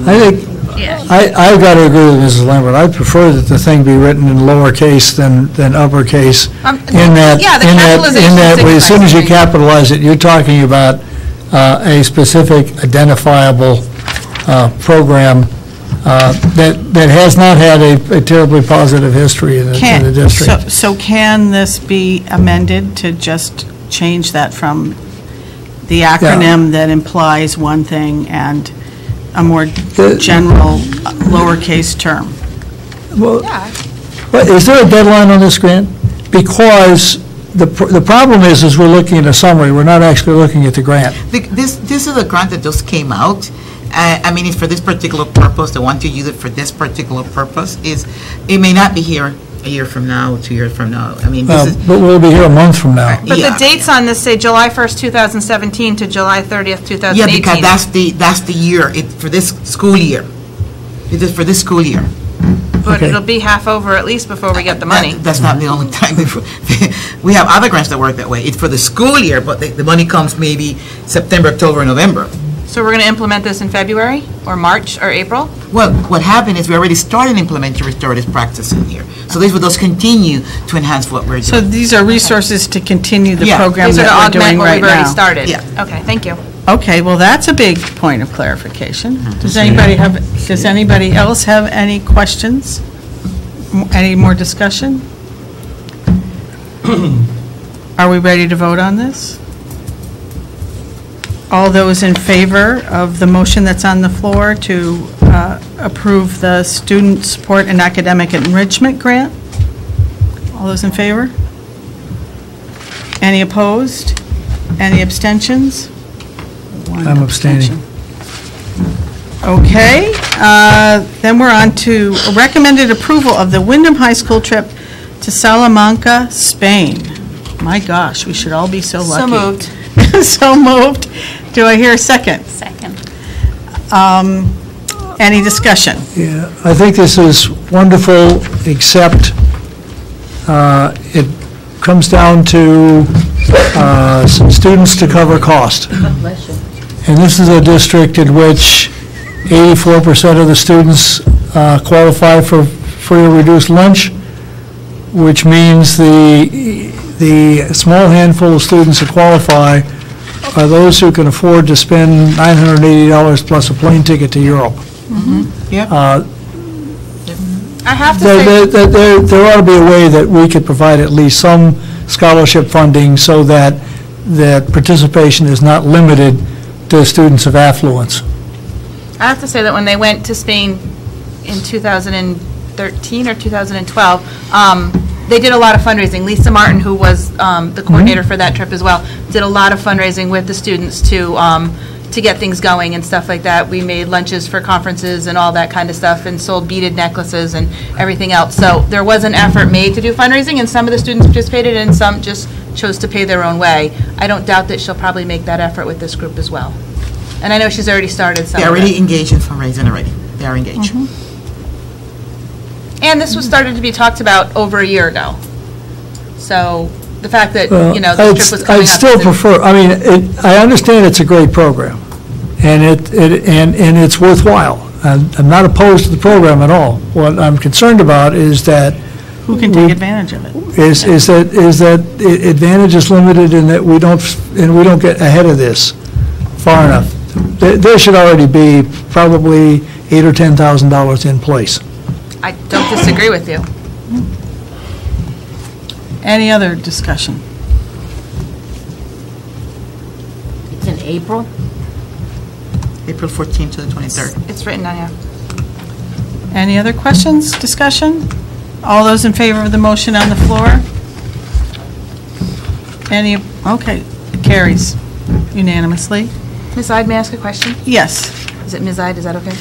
I think, Yeah. I've got to agree with Mrs. Lambert. I prefer that the thing be written in lowercase than uppercase. In that, yeah, the in capitalization that way, as soon as you signifies capitalize it, you're talking about a specific identifiable program that has not had a terribly positive history in the district. So can this be amended to just change that from the acronym that implies one thing and a more general lowercase term? Well, but is there a deadline on this grant? Because the problem is we're looking at a summary, we're not actually looking at the grant. This is a grant that just came out. I mean, it's for this particular purpose. They want to use it for this particular purpose. It may not be here a year from now, 2 years from now. I mean, this is... But we'll be here a month from now. But the dates on this say July 1st, 2017 to July 30th, 2018. Yeah, because that's the year, for this school year. It is for this school year. But it'll be half over at least before we get the money. That's not the only time. We have other grants that work that way. It's for the school year, but the money comes maybe September, October, November. So we're going to implement this in February, or March, or April? Well, what happened is we already started implementing restorative practice in here. So these will just continue to enhance what we're doing. So these are reresources to continue the program These are to that we're augment doing what right we've already now. started? Yeah. Okay, thank you. Okay, well, that's a big point of clarification. Does anybody else have any questions? Any more discussion? Are we ready to vote on this? All those in favor of the motion that's on the floor to approve the Student Support and Academic Enrichment Grant? All those in favor? Any opposed? Any abstentions? One I'm abstaining. abstention. Okay, then we're on to recommended approval of the Windham High School trip to Salamanca, Spain. My gosh, we should all be so lucky. So moved. So moved. Do I hear a second? Second. Any discussion? Yeah, I think this is wonderful, except it comes down to some students to cover cost. Bless you. And this is a district in which 84% of the students qualify for free or reduced lunch, which means the small handful of students that qualify are those who can afford to spend $980 plus a plane ticket to Europe. Yep. I have to say, There ought to be a way that we could provide at least some scholarship funding so that participation is not limited to students of affluence. I have to say that when they went to Spain in 2013 or 2012, they did a lot of fundraising. Lisa Martin, who was the coordinator for that trip as well, did a lot of fundraising with the students to get things going and stuff like that. We made lunches for conferences and all that kind of stuff and sold beaded necklaces and everything else. So there was an effort made to do fundraising, and some of the students participated and some just chose to pay their own way. I don't doubt that she'll probably make that effort with this group as well. And I know she's already started some. They're already engaged in fundraising already. They are engaged. And this was started to be talked about over a year ago. So the fact that, this trip was coming up. I'd still prefer, I mean, I understand it's a great program, and and it's worthwhile. I'm not opposed to the program at all. What I'm concerned about is that Who can take advantage of it? is that advantage is limited in that we don't get ahead of this far enough. There should already be probably $8,000 or $10,000 in place. I don't disagree with you. Any other discussion? It's in April? April 14th to the 23rd. It's written down here. Any other questions, discussion? All those in favor of the motion on the floor? Any, okay, it carries unanimously. Ms. Ide, may I ask a question? Yes, Is it Ms. Ide, is that okay?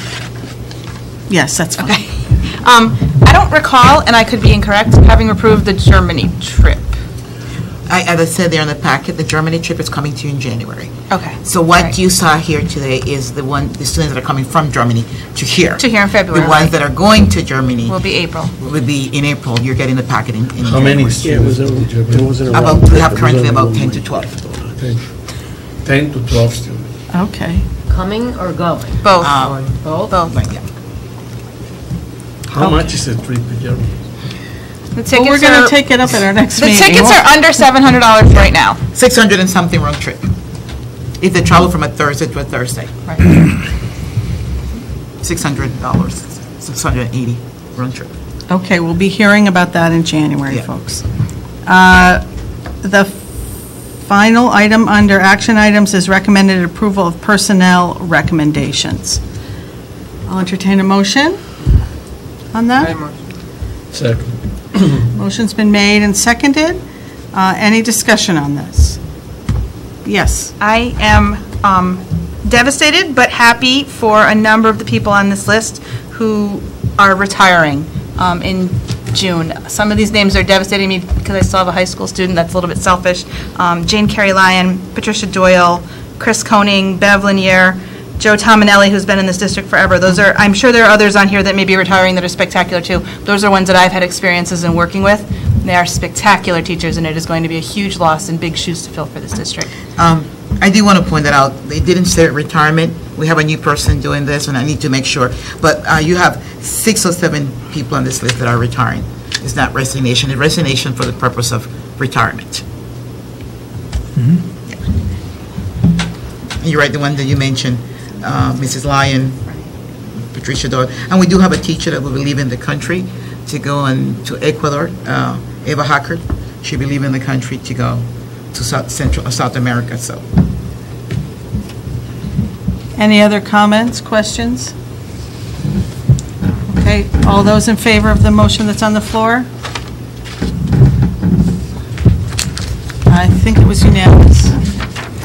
yes, that's fine. Okay. I don't recall, and I could be incorrect, having approved the Germany trip. As I said there in the packet, the Germany trip is coming to you in January. Okay. So what you saw here today is the students that are coming from Germany to here. To here in February. The ones that are going to Germany Will be April. will be in April. You're getting the packet in How many January. students did you have? We have currently about 10 to 12. 10 to 12 students. Okay. Coming or going? Both. Both? Right, yeah. How much is a trip to Germany? The Well, we're tickets going are, to take it up at our next the meeting. tickets are under $700 right now. 600 and something round trip. If they travel from a Thursday to a Thursday. $600, 680 round trip. Okay, we'll be hearing about that in January, Yeah. folks. The final item under action items is recommended approval of personnel recommendations. I'll entertain a motion on that. Second. Motion's been made and seconded. Any discussion on this? Yes. I am devastated but happy for a number of the people on this list who are retiring in June. Some of these names are devastating me because I still have a high school student. That's a little bit selfish. Jane Carey Lyon, Patricia Doyle, Chris Koning, Bev Lanier, Joe Tominelli, who's been in this district forever. Those are, I'm sure there are others on here that may be retiring that are spectacular too. Those are ones that I've had experiences in working with. They are spectacular teachers, and it is going to be a huge loss and big shoes to fill for this district. I do want to point that out. They didn't say retirement. We have a new person doing this, and I need to make sure. But you have 6 or 7 people on this list that are retiring. It's not resignation. It's resignation for the purpose of retirement. Yeah. You're right, the one that you mentioned, Mrs. Lyon, Patricia Doyle. And we do have a teacher that will be leaving the country to go to Ecuador, Eva Hackert. She'll be leaving the country to go to South America. So, Any other comments, questions? Okay, all those in favor of the motion that's on the floor? I think it was unanimous.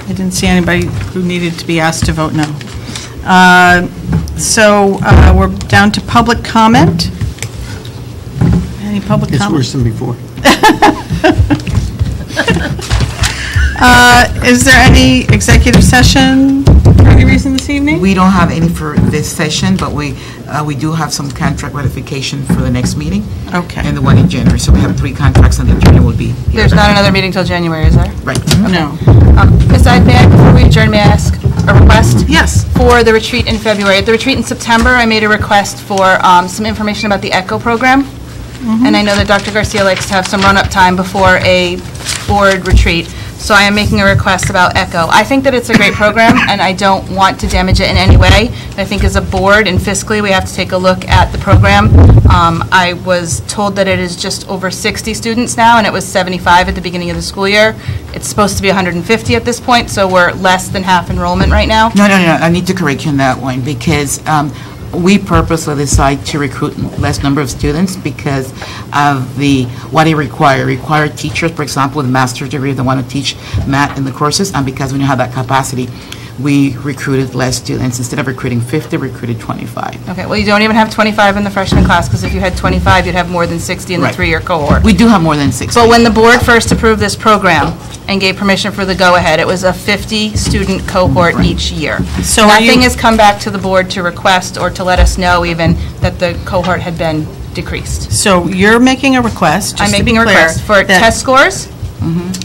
I didn't see anybody who needed to be asked to vote no. So we're down to public comment. Any public comment? It's worse than before. Is there any executive session for any reason this evening? we don't have any for this session, but we do have some contract ratification for the next meeting. Okay. And the one in January. So we have 3 contracts, and the attorney will be here. There's not another meeting till January, is there? Right. No. Ms. Ide, before we adjourn, may I ask a request? Yes. For the retreat in February. At the retreat in September, I made a request for some information about the ECHO program. And I know that Dr. Garcia likes to have some run-up time before a board retreat. So I am making a request about ECHO. I think that it's a great program, and I don't want to damage it in any way. I think as a board and fiscally, we have to take a look at the program. I was told that it is just over 60 students now, and it was 75 at the beginning of the school year. It's supposed to be 150 at this point, so we're less than half enrollment right now. No. I need to correct you on that one, because we purposely decide to recruit less number of students because of what they require teachers, for example, with a master's degree that want to teach math in the courses, and because we don't have that capacity, we recruited less students. Instead of recruiting 50, we recruited 25. Okay, well, you don't even have 25 in the freshman class, because if you had 25, you'd have more than 60 in the Right. 3-year cohort. We do have more than 60. But when the board first approved this program and gave permission for the go-ahead, it was a 50-student cohort each year. So are you- Nothing has come back to the board to request or to let us know even that the cohort had been decreased. So you're making a request, I'm just to be making a clear, request for that- test scores,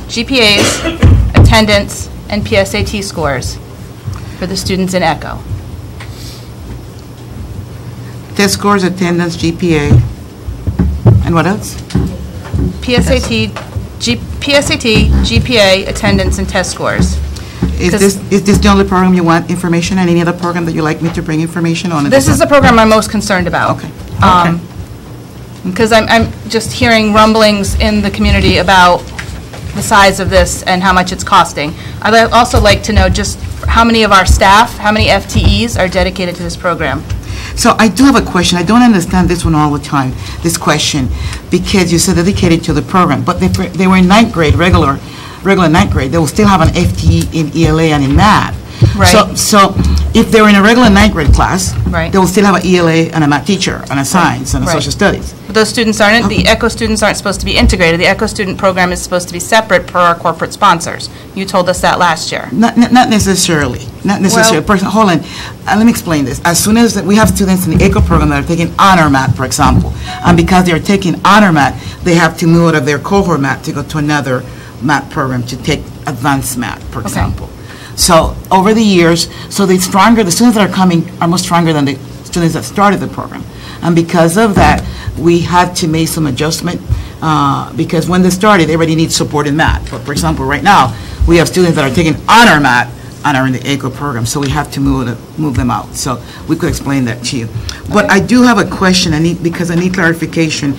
GPAs, attendance, and PSAT scores for the students in ECHO. Test scores, attendance, GPA, and what else? PSAT, GPA, attendance, and test scores. Is this the only program you want information, and any other program that you like me to bring information on? This is the program I'm most concerned about. Okay. Because I'm just hearing rumblings in the community about the size of this and how much it's costing. I'd also like to know just how many of our staff, how many FTEs are dedicated to this program? So I do have a question. I don't understand this one all the time, this question, because you said dedicated to the program, but they were in ninth grade, regular ninth grade. They will still have an FTE in ELA and in math. Right. So if they were in a regular ninth grade class, Right. they will still have an ELA and a math teacher and a science and a Right. social studies. But those students aren't, the ECHO students aren't supposed to be integrated. The ECHO student program is supposed to be separate per our corporate sponsors. You told us that last year. Not necessarily. Not necessarily. Hold on. Let me explain this. As soon as we have students in the ECHO program that are taking honor math, for example, and because they are taking honor math, they have to move out of their cohort math to go to another math program to take advanced math, for example. So over the years, the students that are coming are much stronger than the students that started the program. And because of that, we had to make some adjustment because when they started, they already need support in math. But for example, right now, we have students that are taking honor math and are in the ACO program, so we have to move them out. So we could explain that to you. But I do have a question, because I need clarification.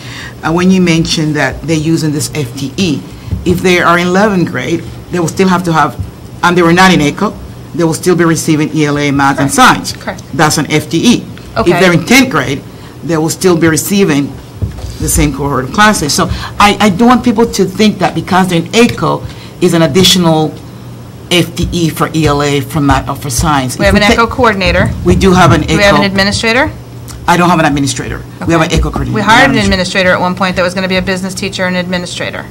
When you mentioned that they're using this FTE, if they are in 11th grade, they will still have to have, and they were not in ACO, they will still be receiving ELA, math, and science. Correct. That's an FTE. Okay. If they're in 10th grade, they will still be receiving the same cohort of classes. So I don't want people to think that because they're in ACO is an additional FTE for ELA, for math, or for science. We have an ECHO coordinator. We do have an ECHO. Do we have an administrator? I don't have an administrator. We have an ECHO coordinator. We hired an administrator at one point that was going to be a business teacher and administrator.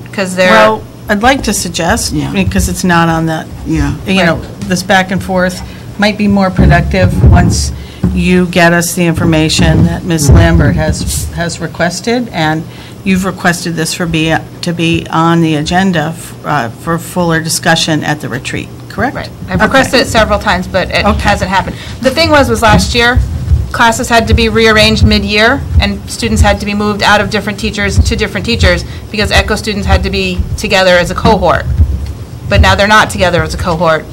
Because they're... Well, I'd like to suggest, Yeah. because it's not on that, Yeah. you know, this back and forth might be more productive once you get us the information that Ms. Lambert has requested, and you've requested this to be on the agenda for fuller discussion at the retreat, correct? Right. I've requested it several times, but it Okay. hasn't happened. The thing was last year, classes had to be rearranged mid-year, and students had to be moved out of different teachers to different teachers, because ECHO students had to be together as a cohort. But now they're not together as a cohort.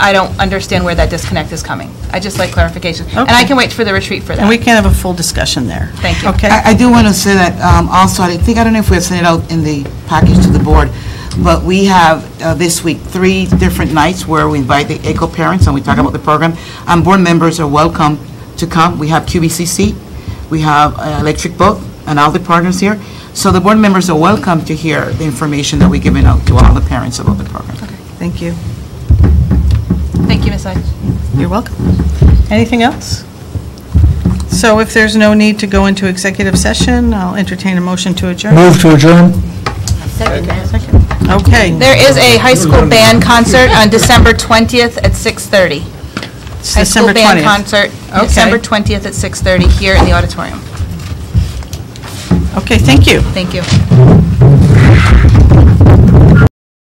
I don't understand where that disconnect is coming. I just like clarification. And I can wait for the retreat for that. And we can have a full discussion there. Thank you. Okay? I do want to say that also, I don't know if we have sent it out in the package to the board, but we have this week 3 different nights where we invite the ECHO parents and we talk about the program. And board members are welcome to come. We have QBCC, we have Electric Boat, and all the partners here. So the board members are welcome to hear the information that we're giving out to all the parents about the program. Thank you. Thank you, Ms. Hodge. You're welcome. Anything else? So if there's no need to go into executive session, I'll entertain a motion to adjourn. Move to adjourn. Okay. There is a high school band concert on December 20th at 6:30. It's High school December band 20th. concert, Okay. December 20th at 6:30 here in the auditorium. Okay, thank you. Thank you.